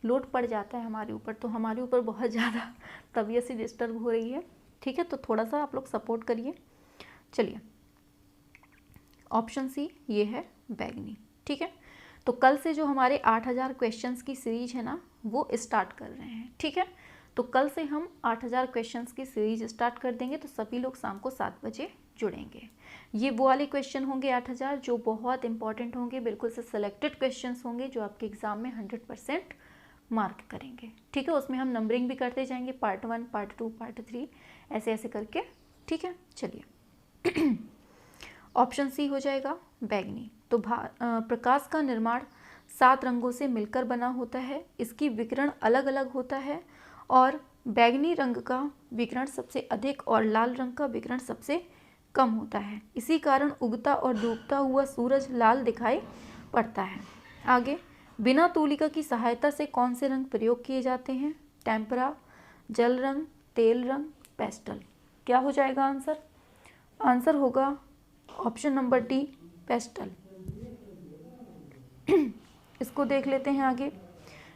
लोड पड़ जाता है हमारे ऊपर। तो हमारे ऊपर बहुत ज़्यादा तबीयत से डिस्टर्ब हो रही है, ठीक है। तो थोड़ा सा आप लोग सपोर्ट करिए। चलिए, ऑप्शन सी ये है बैगनी, ठीक है। तो कल से जो हमारे 8000 क्वेश्चंस की सीरीज है ना, वो स्टार्ट कर रहे हैं, ठीक है। तो कल से हम 8000 क्वेश्चंस की सीरीज स्टार्ट कर देंगे, तो सभी लोग शाम को 7 बजे जुड़ेंगे। ये वो वाले क्वेश्चन होंगे 8000 जो बहुत इंपॉर्टेंट होंगे, बिल्कुल से सिलेक्टेड क्वेश्चंस होंगे जो आपके एग्जाम में 100% मार्क करेंगे। ठीक है, उसमें हम नंबरिंग भी करते जाएंगे, पार्ट 1, पार्ट 2, पार्ट 3, ऐसे ऐसे करके। ठीक है, चलिए ऑप्शन सी हो जाएगा बैंगनी। तो प्रकाश का निर्माण 7 रंगों से मिलकर बना होता है, इसकी विकिरण अलग अलग होता है और बैंगनी रंग का विकिरण सबसे अधिक और लाल रंग का विकिरण सबसे कम होता है। इसी कारण उगता और डूबता हुआ सूरज लाल दिखाई पड़ता है। आगे, बिना तूलिका की सहायता से कौन से रंग प्रयोग किए जाते हैं? टेम्परा, जल रंग, तेल रंग, पेस्टल। क्या हो जाएगा आंसर? आंसर होगा ऑप्शन नंबर डी, पेस्टल। इसको देख लेते हैं आगे।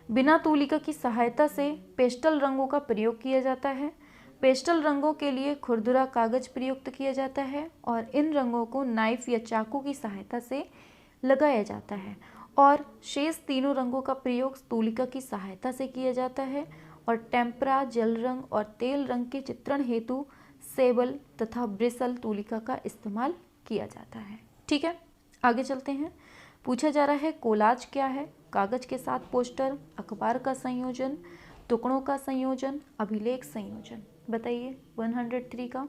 बिना तूलिका की सहायता से पेस्टल रंगों का प्रयोग किया जाता है। पेस्टल रंगों के लिए खुरदुरा कागज प्रयुक्त किया जाता है और इन रंगों को नाइफ या चाकू की सहायता से लगाया जाता है और शेष तीनों रंगों का प्रयोग तूलिका की सहायता से किया जाता है और टेम्परा, जल रंग और तेल रंग के चित्रण हेतु सेबल तथा ब्रिसल तूलिका का इस्तेमाल किया जाता है। ठीक है, आगे चलते हैं। पूछा जा रहा है कोलाज क्या है? कागज के साथ पोस्टर, अखबार का संयोजन, टुकड़ों का संयोजन, अभिलेख संयोजन। बताइए 103 का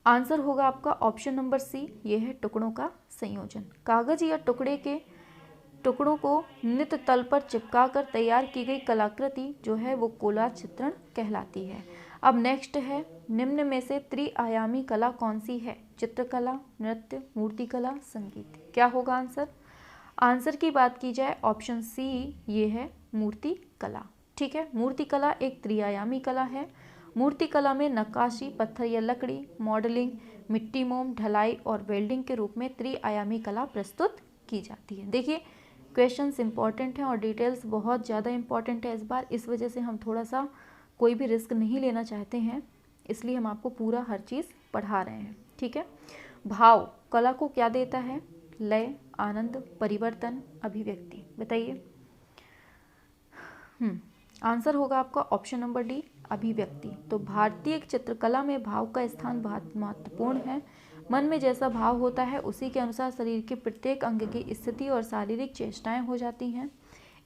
आंसर होगा आपका ऑप्शन नंबर सी, ये है टुकड़ों का संयोजन। कागज या टुकड़ों को नित्य तल पर चिपकाकर तैयार की गई कलाकृति जो है वो कोलाज चित्रण कहलाती है। अब नेक्स्ट है, निम्न में से त्रिआयामी कला कौन सी है? चित्रकला, नृत्य, मूर्तिकला, संगीत। क्या होगा आंसर? आंसर की बात की जाए ऑप्शन सी, ये है मूर्तिकला। ठीक है, मूर्तिकला एक त्रिआयामी कला है। मूर्तिकला में नक्काशी, पत्थर या लकड़ी, मॉडलिंग, मिट्टी मोम, ढलाई और वेल्डिंग के रूप में त्रिआयामी कला प्रस्तुत की जाती है। देखिए क्वेश्चंस इंपॉर्टेंट हैं और डिटेल्स बहुत ज़्यादा इंपॉर्टेंट है इस बार, इस वजह से हम थोड़ा सा कोई भी रिस्क नहीं लेना चाहते हैं, इसलिए हम आपको पूरा हर चीज़ पढ़ा रहे हैं। ठीक है, भाव कला को क्या देता है? लय, आनंद, परिवर्तन, अभिव्यक्ति। बताइए। आंसर होगा आपका ऑप्शन नंबर डी, अभिव्यक्ति। तो भारतीय चित्रकला में भाव का स्थान बहुत महत्वपूर्ण है। मन में जैसा भाव होता है उसी के अनुसार शरीर के प्रत्येक अंग की स्थिति और शारीरिक चेष्टाएं हो जाती हैं।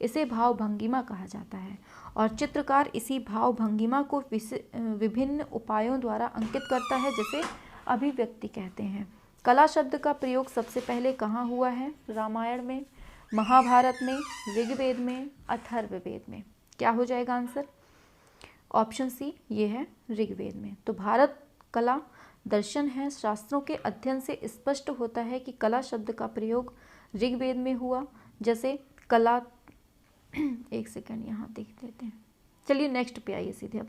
इसे भाव भंगिमा कहा जाता है और चित्रकार इसी भाव भंगिमा को विभिन्न उपायों द्वारा अंकित करता है, जिसे अभिव्यक्ति कहते हैं। कला शब्द का प्रयोग सबसे पहले कहाँ हुआ है? रामायण में, महाभारत में, ऋग्वेद में, अथर्ववेद में। क्या हो जाएगा आंसर? ऑप्शन सी, ये है ऋग्वेद में। तो भारत कला दर्शन है, शास्त्रों के अध्ययन से स्पष्ट होता है कि कला शब्द का प्रयोग ऋग्वेद में हुआ। जैसे कला एक सेकंड यहाँ देख लेते हैं। चलिए नेक्स्ट पे आइए सीधे। अब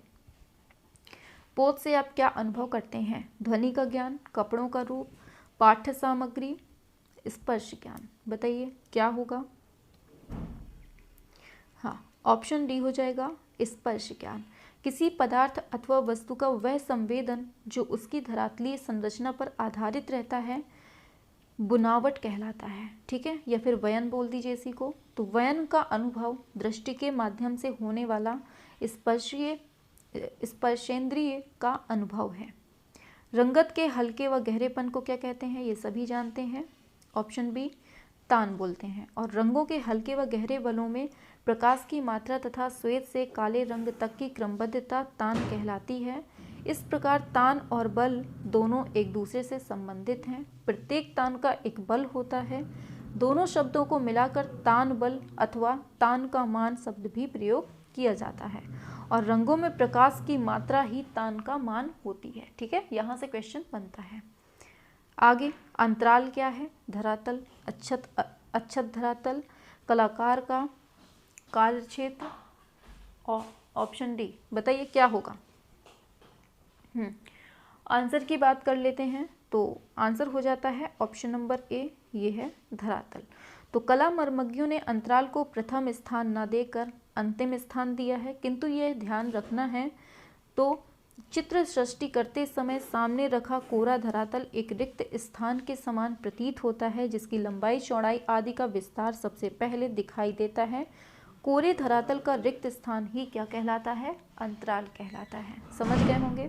पोथ से आप क्या अनुभव करते हैं? ध्वनि का ज्ञान, कपड़ों का रूप, पाठ्य सामग्री, स्पर्श ज्ञान। बताइए क्या होगा? हाँ, ऑप्शन डी हो जाएगा स्पर्श ज्ञान। किसी पदार्थ अथवा वस्तु का वह संवेदन जो उसकी धरातलीय संरचना पर आधारित रहता है बुनावट कहलाता है। ठीक है, या फिर वयन बोल दीजिए इसी को। तो वयन का अनुभव दृष्टि के माध्यम से होने वाला स्पर्शेंद्रिय का अनुभव है। रंगत के हल्के व गहरेपन को क्या कहते हैं? ये सभी जानते हैं। ऑप्शन बी, तान बोलते हैं। और रंगों के हल्के व गहरे बलों में प्रकाश की मात्रा तथा श्वेत से काले रंग तक की क्रमबद्धता तान कहलाती है। इस प्रकार तान और बल दोनों एक दूसरे से संबंधित हैं। प्रत्येक तान का एक बल होता है। दोनों शब्दों को मिलाकर तान बल अथवा तान का मान शब्द भी प्रयोग किया जाता है और रंगों में प्रकाश की मात्रा ही तान का मान होती है। ठीक है, यहाँ से क्वेश्चन बनता है। आगे, अंतराल क्या है? धरातल, अच्छत धरातल, कलाकार का कार्यक्षेत्र और ऑप्शन डी। बताइए क्या होगा? आंसर की बात कर लेते हैं तो आंसर हो जाता है ऑप्शन नंबर ए, ये है धरातल। तो कला मर्मज्ञों ने अंतराल को प्रथम स्थान न देकर अंतिम स्थान दिया है, किंतु यह ध्यान रखना है तो चित्र सृष्टि करते समय सामने रखा कोरा धरातल एक रिक्त स्थान के समान प्रतीत होता है, जिसकी लंबाई चौड़ाई आदि का विस्तार सबसे पहले दिखाई देता है। कोरे धरातल का रिक्त स्थान ही क्या कहलाता है? अंतराल कहलाता है। समझ गए होंगे।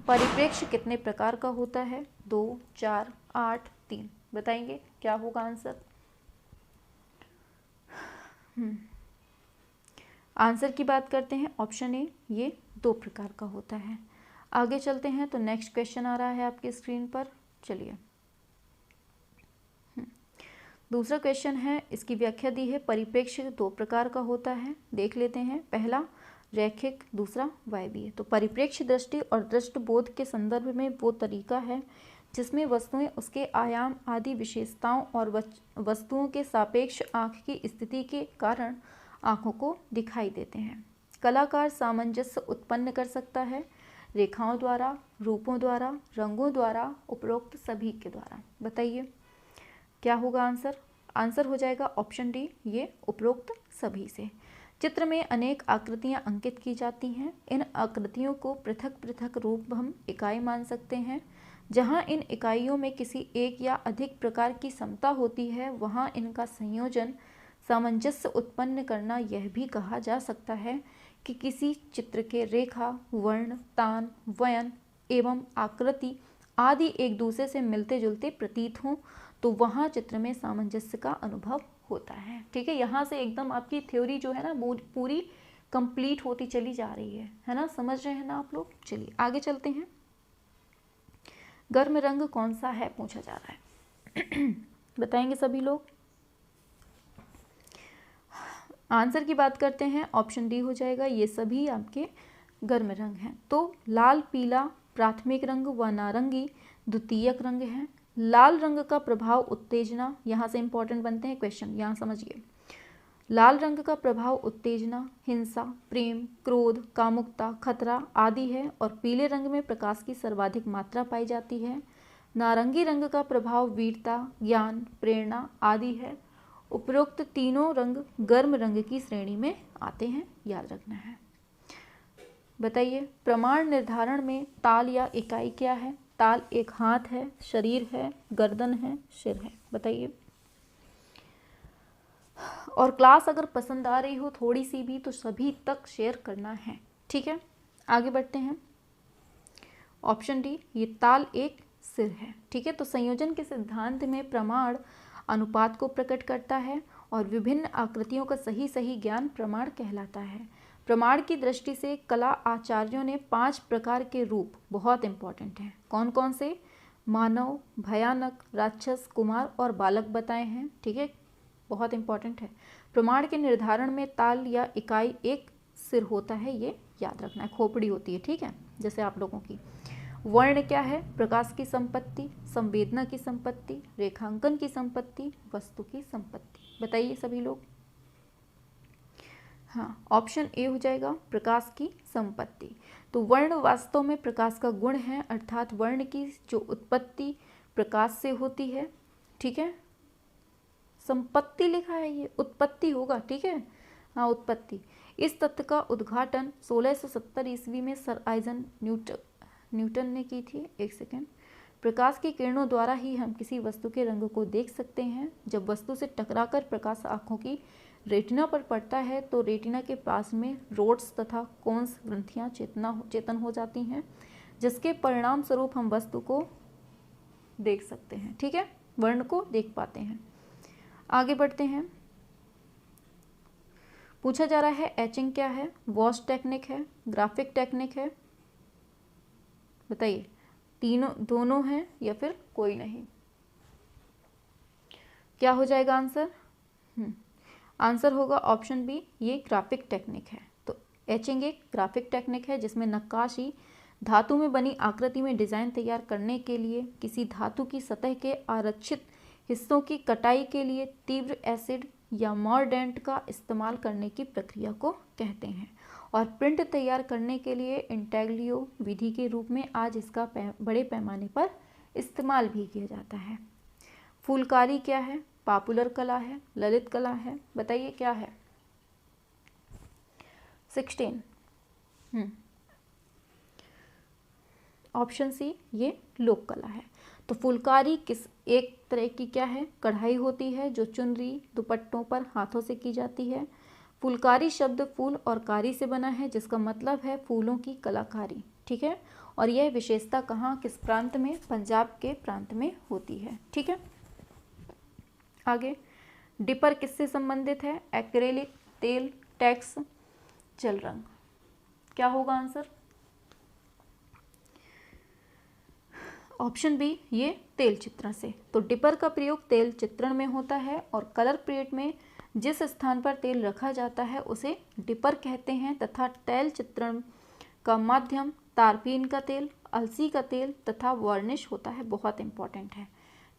परिप्रेक्ष्य कितने प्रकार का होता है? 2, 4, 8, 3। बताएंगे क्या होगा आंसर? आंसर की बात करते हैं, ऑप्शन ए, ये 2 प्रकार का होता है। आगे चलते हैं तो नेक्स्ट क्वेश्चन आ रहा है आपके स्क्रीन पर। चलिए, दूसरा क्वेश्चन है, इसकी व्याख्या दी है, परिप्रेक्ष्य 2 प्रकार का होता है। देख लेते हैं। पहला रैखिक, दूसरा वायवीय। तो परिप्रेक्ष्य दृष्टि और दृष्टिबोध के संदर्भ में वो तरीका है जिसमें वस्तुएं उसके आयाम आदि विशेषताओं और वस्तुओं के सापेक्ष आँख की स्थिति के कारण आँखों को दिखाई देते हैं। कलाकार सामंजस्य उत्पन्न कर सकता है रेखाओं द्वारा, रूपों द्वारा, रंगों द्वारा, उपरोक्त सभी के द्वारा। बताइए क्या होगा आंसर? आंसर हो जाएगा ऑप्शन डी, ये उपरोक्त सभी से। चित्र में अनेक आकृतियां अंकित की जाती हैं। इन आकृतियों को पृथक पृथक रूप हम इकाई मान सकते हैं। जहां इन इकाइयों में किसी एक या अधिक प्रकार की समता होती है, वहां इनका संयोजन सामंजस्य उत्पन्न करना यह भी कहा जा सकता है कि किसी चित्र के रेखा, वर्ण, तान, वयन एवं आकृति आदि एक दूसरे से मिलते जुलते प्रतीत हों तो वहाँ चित्र में सामंजस्य का अनुभव होता है। ठीक है, यहाँ से एकदम आपकी थ्योरी जो है ना पूरी कंप्लीट होती चली जा रही है ना? समझ रहे हैं ना आप लोग? चलिए आगे चलते हैं। गर्म रंग कौन सा है पूछा जा रहा है। बताएंगे सभी लोग। आंसर की बात करते हैं, ऑप्शन डी हो जाएगा, ये सभी आपके गर्म रंग हैं। तो लाल, पीला प्राथमिक रंग व नारंगी द्वितीयक रंग हैं। लाल रंग का प्रभाव उत्तेजना, यहाँ से इंपॉर्टेंट बनते हैं क्वेश्चन, यहाँ समझिए। लाल रंग का प्रभाव उत्तेजना, हिंसा, प्रेम, क्रोध, कामुकता, खतरा आदि है और पीले रंग में प्रकाश की सर्वाधिक मात्रा पाई जाती है। नारंगी रंग का प्रभाव वीरता, ज्ञान, प्रेरणा आदि है। उपरोक्त तीनों रंग गर्म रंग की श्रेणी में आते हैं, याद रखना है। बताइए प्रमाण निर्धारण में ताल या इकाई क्या है? ताल एक हाथ है, शरीर है, गर्दन है, सिर है। बताइए। और क्लास अगर पसंद आ रही हो थोड़ी सी भी तो सभी तक शेयर करना है, ठीक है। आगे बढ़ते हैं। ऑप्शन डी, ये ताल एक सिर है, ठीक है। तो संयोजन के सिद्धांत में प्रमाण अनुपात को प्रकट करता है और विभिन्न आकृतियों का सही सही ज्ञान प्रमाण कहलाता है। प्रमाण की दृष्टि से कला आचार्यों ने 5 प्रकार के रूप, बहुत इंपॉर्टेंट हैं, कौन कौन से? मानव, भयानक, राक्षस, कुमार और बालक बताए हैं, ठीक है, बहुत इंपॉर्टेंट है। प्रमाण के निर्धारण में ताल या इकाई एक सिर होता है, ये याद रखना है, खोपड़ी होती है, ठीक है, जैसे आप लोगों की। वर्ण क्या है? प्रकाश की संपत्ति, संवेदना की संपत्ति, रेखांकन की संपत्ति, वस्तु की संपत्ति। बताइए सभी लोग। हाँ, ऑप्शन ए हो जाएगा, प्रकाश की संपत्ति। तो वर्ण वास्तव में प्रकाश का गुण है, अर्थात वर्ण की जो उत्पत्ति प्रकाश से होती है, ठीक है। संपत्ति लिखा है, ये उत्पत्ति होगा, ठीक है, हाँ उत्पत्ति। इस तथ्य का उद्घाटन 1670 ईस्वी में सर आइजैक न्यूटन ने की थी। एक सेकेंड। प्रकाश की किरणों द्वारा ही हम किसी वस्तु के रंग को देख सकते हैं। जब वस्तु से टकराकर प्रकाश आँखों की रेटिना पर पड़ता है तो रेटिना के पास में रोड्स तथा कोन्स ग्रंथियाँ चेतन हो जाती हैं, जिसके परिणाम स्वरूप हम वस्तु को देख सकते हैं, ठीक है, वर्ण को देख पाते हैं। आगे बढ़ते हैं। पूछा जा रहा है एचिंग क्या है? वॉश टेक्निक है, ग्राफिक टेक्निक है? बताइए, तीनों दोनों हैं या फिर कोई नहीं? क्या हो जाएगा आंसर? आंसर होगा ऑप्शन बी, ये ग्राफिक टेक्निक है। तो एचिंग एक ग्राफिक टेक्निक है जिसमें नक्काशी, धातु में बनी आकृति में डिज़ाइन तैयार करने के लिए, किसी धातु की सतह के आरक्षित हिस्सों की कटाई के लिए तीव्र एसिड या मॉर्डेंट का इस्तेमाल करने की प्रक्रिया को कहते हैं। और प्रिंट तैयार करने के लिए इंटेग्लियो विधि के रूप में आज इसका बड़े पैमाने पर इस्तेमाल भी किया जाता है। फुलकारी क्या है? पॉपुलर कला है, ललित कला है? बताइए क्या है? 16 ऑप्शन सी, ये लोक कला है। तो फुलकारी किस एक तरह की क्या है? कढ़ाई होती है जो चुनरी दुपट्टों पर हाथों से की जाती है। फुलकारी शब्द फूल और कारी से बना है, जिसका मतलब है फूलों की कलाकारी। ठीक है, और यह विशेषता कहाँ, किस प्रांत में, पंजाब के प्रांत में होती है। ठीक है, आगे डिपर किससे संबंधित है, एक्रेलिक, तेल, टैक्स, जल रंग। क्या होगा आंसर, ऑप्शन बी, ये तेल चित्रण से। तो डिपर का प्रयोग तेल चित्रण में होता है और कलर प्लेट में जिस स्थान पर तेल रखा जाता है उसे डिपर कहते हैं, तथा तेल चित्रण का माध्यम तारपीन का तेल, अलसी का तेल तथा वार्निश होता है। बहुत इंपॉर्टेंट है।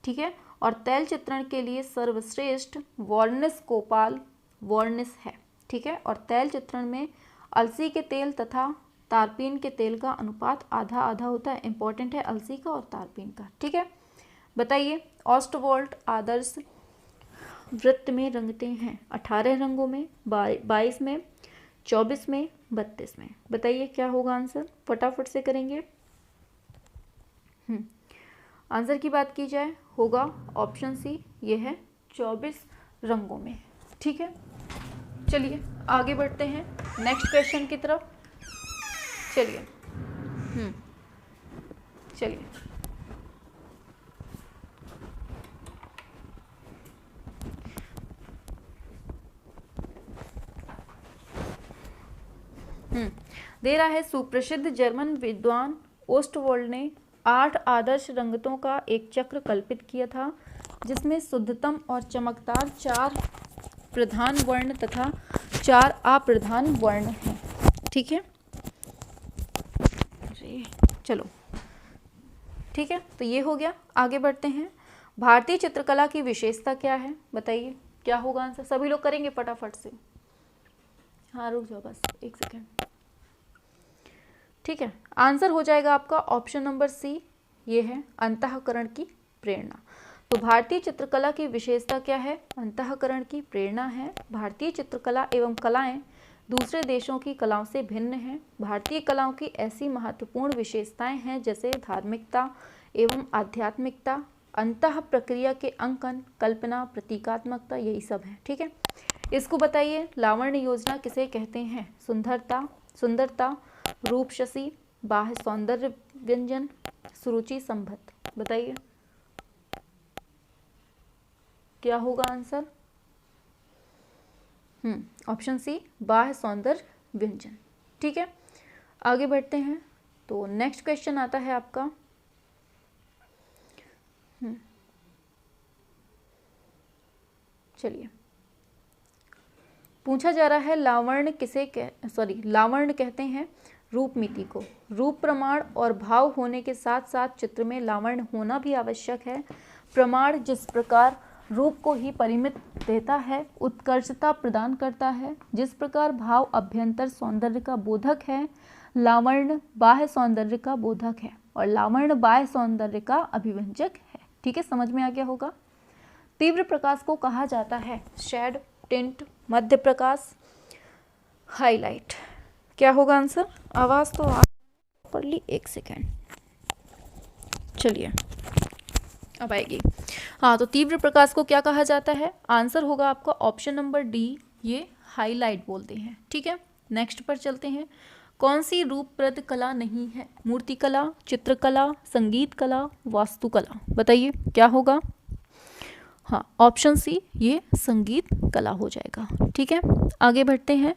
ठीक है, और तेल चित्रण के लिए सर्वश्रेष्ठ वार्निश कोपाल वार्निश है। ठीक है, और तेल चित्रण में अलसी के तेल तथा तारपीन के तेल का अनुपात आधा आधा होता है। इंपॉर्टेंट है अलसी का और तारपीन का। ठीक है, बताइए ऑस्टवॉल्ट आदर्श वृत्त में रंगते हैं 18 रंगों में, 22 में, 24 में, 32 में। बताइए क्या होगा आंसर, फटाफट से करेंगे। आंसर की बात की जाए होगा ऑप्शन सी, ये है 24 रंगों में। ठीक है, चलिए आगे बढ़ते हैं नेक्स्ट क्वेश्चन की तरफ। चलिए चलिए दे रहा है, सुप्रसिद्ध जर्मन विद्वान ओस्टवॉल्ड ने 8 आदर्श रंगतों का एक चक्र कल्पित किया था, जिसमें शुद्धतम और चमकदार 4 प्रधान वर्ण तथा 4 अप्रधान वर्ण हैं। ठीक है, चलो ठीक है, तो ये हो गया। आगे बढ़ते हैं, भारतीय चित्रकला की विशेषता क्या है, बताइए क्या होगा आंसर। सभी लोग करेंगे फटाफट से। हाँ रुक जाओ बस एक सेकेंड। ठीक है, आंसर हो जाएगा आपका ऑप्शन नंबर सी, ये है अंतःकरण की प्रेरणा। तो भारतीय चित्रकला की विशेषता क्या है, अंतःकरण की प्रेरणा है। भारतीय चित्रकला एवं कलाएं दूसरे देशों की कलाओं से भिन्न हैं। भारतीय कलाओं की ऐसी महत्वपूर्ण विशेषताएं हैं जैसे धार्मिकता एवं आध्यात्मिकता, अंतः प्रक्रिया के अंकन, कल्पना, प्रतीकात्मकता, यही सब है। ठीक है, इसको बताइए लावण्य योजना किसे कहते हैं, सुंदरता, रूप शशि, बाह्य सौंदर्य व्यंजन, सुरुचि संबद्ध। बताइए क्या होगा आंसर। ऑप्शन सी, बाह्य सौंदर्य व्यंजन। ठीक है, आगे बढ़ते हैं। तो नेक्स्ट क्वेश्चन आता है आपका, चलिए पूछा जा रहा है लावण्य लावण्य कहते हैं रूपमिति को। रूप प्रमाण और भाव होने के साथ साथ चित्र में लावण्य होना भी आवश्यक है। प्रमाण जिस प्रकार रूप को ही परिमित देता है, उत्कर्षता प्रदान करता है, जिस प्रकार भाव अभ्यंतर सौंदर्य का बोधक है, लावण्य बाह्य सौंदर्य का बोधक है और लावण्य बाह्य सौंदर्य का अभिव्यंजक है। ठीक है, समझ में आ गया होगा। तीव्र प्रकाश को कहा जाता है शेड, टिंट, मध्य प्रकाश, हाईलाइट। क्या होगा आंसर, आवाज तो पढ़ ली, एक सेकेंड, चलिए अब आएगी। हाँ, तो तीव्र प्रकाश को क्या कहा जाता है, आंसर होगा आपका ऑप्शन नंबर डी, ये हाईलाइट बोलते हैं। ठीक है, नेक्स्ट पर चलते हैं। कौन सी रूपप्रद कला नहीं है, मूर्तिकला, चित्रकला, संगीत कला, वास्तुकला। बताइए क्या होगा। हाँ, ऑप्शन सी, ये संगीत कला हो जाएगा। ठीक है, आगे बढ़ते हैं।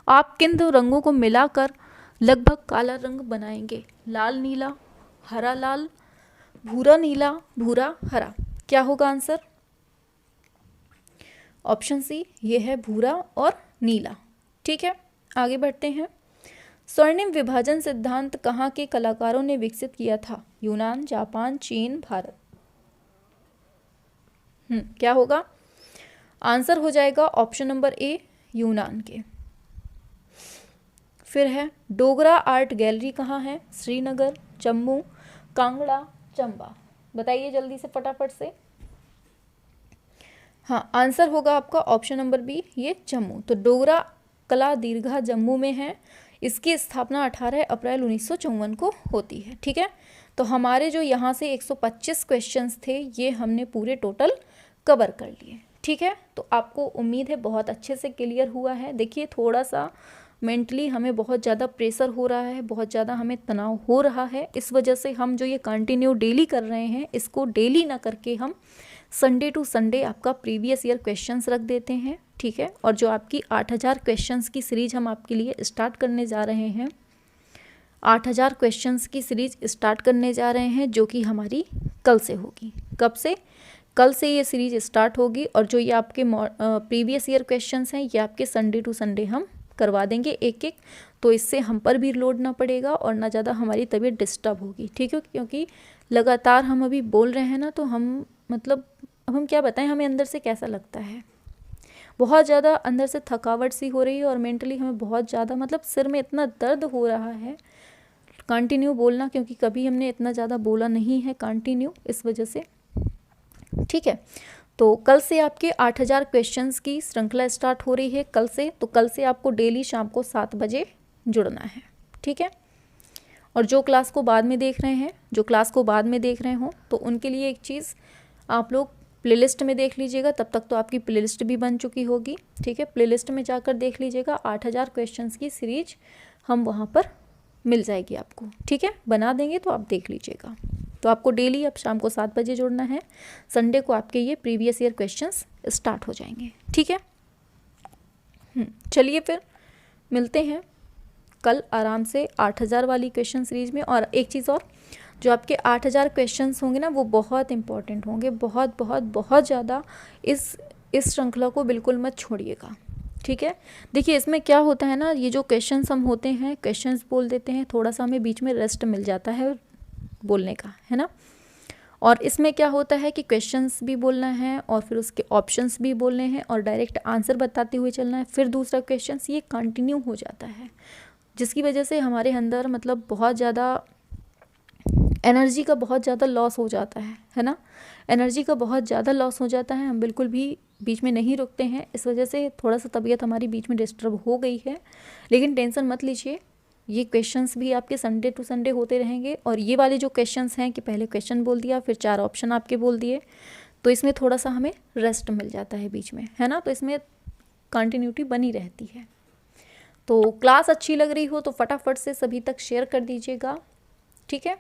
आप किन 2 रंगों को मिलाकर लगभग काला रंग बनाएंगे, लाल नीला, हरा लाल, भूरा नीला, भूरा हरा। क्या होगा आंसर, ऑप्शन सी, ये है भूरा और नीला। ठीक है, आगे बढ़ते हैं। स्वर्णिम विभाजन सिद्धांत कहाँ के कलाकारों ने विकसित किया था, यूनान, जापान, चीन, भारत। क्या होगा आंसर, हो जाएगा ऑप्शन नंबर ए, यूनान के। फिर है डोगरा आर्ट गैलरी कहाँ है, श्रीनगर, जम्मू, कांगड़ा, चंबा। बताइए जल्दी से फटाफट से। हाँ, आंसर होगा आपका ऑप्शन नंबर बी, ये जम्मू। तो डोगरा कला दीर्घा जम्मू में है। इसकी स्थापना 18 अप्रैल 1954 को होती है। ठीक है, तो हमारे जो यहाँ से 125 क्वेश्चंस थे ये हमने पूरे टोटल कवर कर लिए। ठीक है, तो आपको उम्मीद है बहुत अच्छे से क्लियर हुआ है। देखिए थोड़ा सा मेंटली हमें बहुत ज़्यादा प्रेशर हो रहा है, बहुत ज़्यादा हमें तनाव हो रहा है, इस वजह से हम जो ये कंटिन्यू डेली कर रहे हैं इसको डेली ना करके हम संडे टू संडे आपका प्रीवियस ईयर क्वेश्चंस रख देते हैं। ठीक है, और जो आपकी 8000 क्वेश्चंस की सीरीज हम आपके लिए स्टार्ट करने जा रहे हैं, 8000 क्वेश्चंस की सीरीज स्टार्ट करने जा रहे हैं, जो कि हमारी कल से होगी। कब से? कल से ये सीरीज स्टार्ट होगी। और जो ये आपके प्रीवियस ईयर क्वेश्चंस हैं ये आपके संडे टू संडे हम करवा देंगे एक एक, तो इससे हम पर भी लोड ना पड़ेगा और ना ज़्यादा हमारी तबीयत डिस्टर्ब होगी। ठीक है, क्योंकि लगातार हम अभी बोल रहे हैं ना, तो हम मतलब अब हम क्या बताएं हमें अंदर से कैसा लगता है, बहुत ज़्यादा अंदर से थकावट सी हो रही है और मेंटली हमें बहुत ज़्यादा मतलब सिर में इतना दर्द हो रहा है कंटिन्यू बोलना, क्योंकि कभी हमने इतना ज़्यादा बोला नहीं है कंटिन्यू, इस वजह से। ठीक है, तो कल से आपके 8000 क्वेश्चंस की श्रृंखला स्टार्ट हो रही है कल से। तो कल से आपको डेली शाम को 7 बजे जुड़ना है। ठीक है, और जो क्लास को बाद में देख रहे हैं, जो क्लास को बाद में देख रहे हो, तो उनके लिए एक चीज़ आप लोग प्लेलिस्ट में देख लीजिएगा, तब तक तो आपकी प्लेलिस्ट भी बन चुकी होगी। ठीक है, प्लेलिस्ट में जाकर देख लीजिएगा, 8000 क्वेश्चंस की सीरीज हम वहाँ पर मिल जाएगी आपको। ठीक है, बना देंगे तो आप देख लीजिएगा। तो आपको डेली अब शाम को 7 बजे जुड़ना है, संडे को आपके ये प्रीवियस ईयर क्वेश्चंस स्टार्ट हो जाएंगे। ठीक है, चलिए फिर मिलते हैं कल आराम से 8000 वाली क्वेश्चन सीरीज में। और एक चीज़ और, जो आपके 8000 क्वेश्चंस होंगे ना वो बहुत इंपॉर्टेंट होंगे, बहुत बहुत बहुत ज़्यादा। इस श्रृंखला को बिल्कुल मत छोड़िएगा। ठीक है, देखिए इसमें क्या होता है ना, ये जो क्वेश्चंस हम होते हैं, क्वेश्चंस बोल देते हैं, थोड़ा सा हमें बीच में रेस्ट मिल जाता है बोलने का, है ना। और इसमें क्या होता है कि क्वेश्चंस भी बोलना है और फिर उसके ऑप्शंस भी बोलने हैं और डायरेक्ट आंसर बताते हुए चलना है, फिर दूसरा क्वेश्चंस, ये कंटिन्यू हो जाता है, जिसकी वजह से हमारे अंदर मतलब बहुत ज़्यादा एनर्जी का बहुत ज़्यादा लॉस हो जाता है ना। एनर्जी का बहुत ज़्यादा लॉस हो जाता है, हम बिल्कुल भी बीच में नहीं रुकते हैं, इस वजह से थोड़ा सा तबीयत हमारी बीच में डिस्टर्ब हो गई है। लेकिन टेंशन मत लीजिए, ये क्वेश्चंस भी आपके संडे टू संडे होते रहेंगे। और ये वाले जो क्वेश्चंस हैं कि पहले क्वेश्चन बोल दिया, फिर 4 ऑप्शन आपके बोल दिए, तो इसमें थोड़ा सा हमें रेस्ट मिल जाता है बीच में, है ना। तो इसमें कंटिन्यूटी बनी रहती है। तो क्लास अच्छी लग रही हो तो फटाफट से सभी तक शेयर कर दीजिएगा। ठीक है,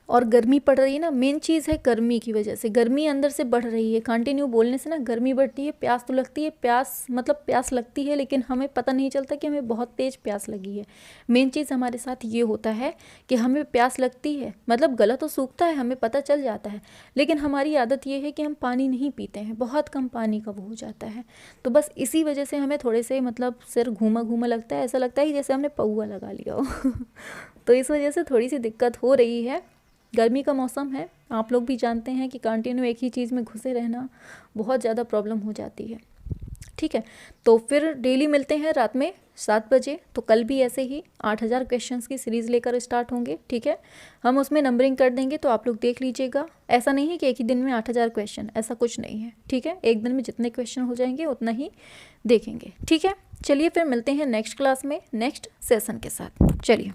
और गर्मी पड़ रही है ना, मेन चीज़ है गर्मी की वजह से, गर्मी अंदर से बढ़ रही है, कंटिन्यू बोलने से ना गर्मी बढ़ती है, प्यास तो लगती है, प्यास मतलब प्यास लगती है, लेकिन हमें पता नहीं चलता कि हमें बहुत तेज़ प्यास लगी है। मेन चीज़ हमारे साथ ये होता है कि हमें प्यास लगती है, मतलब गला तो सूखता है, हमें पता चल जाता है, लेकिन हमारी आदत ये है कि हम पानी नहीं पीते हैं, बहुत कम पानी का वो हो जाता है। तो बस इसी वजह से हमें थोड़े से मतलब सिर घूमा घूमा लगता है, ऐसा लगता है कि जैसे हमने पौआ लगा लिया हो तो इस वजह से थोड़ी सी दिक्कत हो रही है। गर्मी का मौसम है, आप लोग भी जानते हैं कि कंटिन्यू एक ही चीज़ में घुसे रहना बहुत ज़्यादा प्रॉब्लम हो जाती है। ठीक है, तो फिर डेली मिलते हैं रात में 7 बजे। तो कल भी ऐसे ही 8000 क्वेश्चंस की सीरीज़ लेकर स्टार्ट होंगे। ठीक है, हम उसमें नंबरिंग कर देंगे, तो आप लोग देख लीजिएगा। ऐसा नहीं है कि एक ही दिन में 8000 क्वेश्चन, ऐसा कुछ नहीं है। ठीक है, एक दिन में जितने क्वेश्चन हो जाएंगे उतना ही देखेंगे। ठीक है, चलिए फिर मिलते हैं नेक्स्ट क्लास में नेक्स्ट सेशन के साथ। चलिए।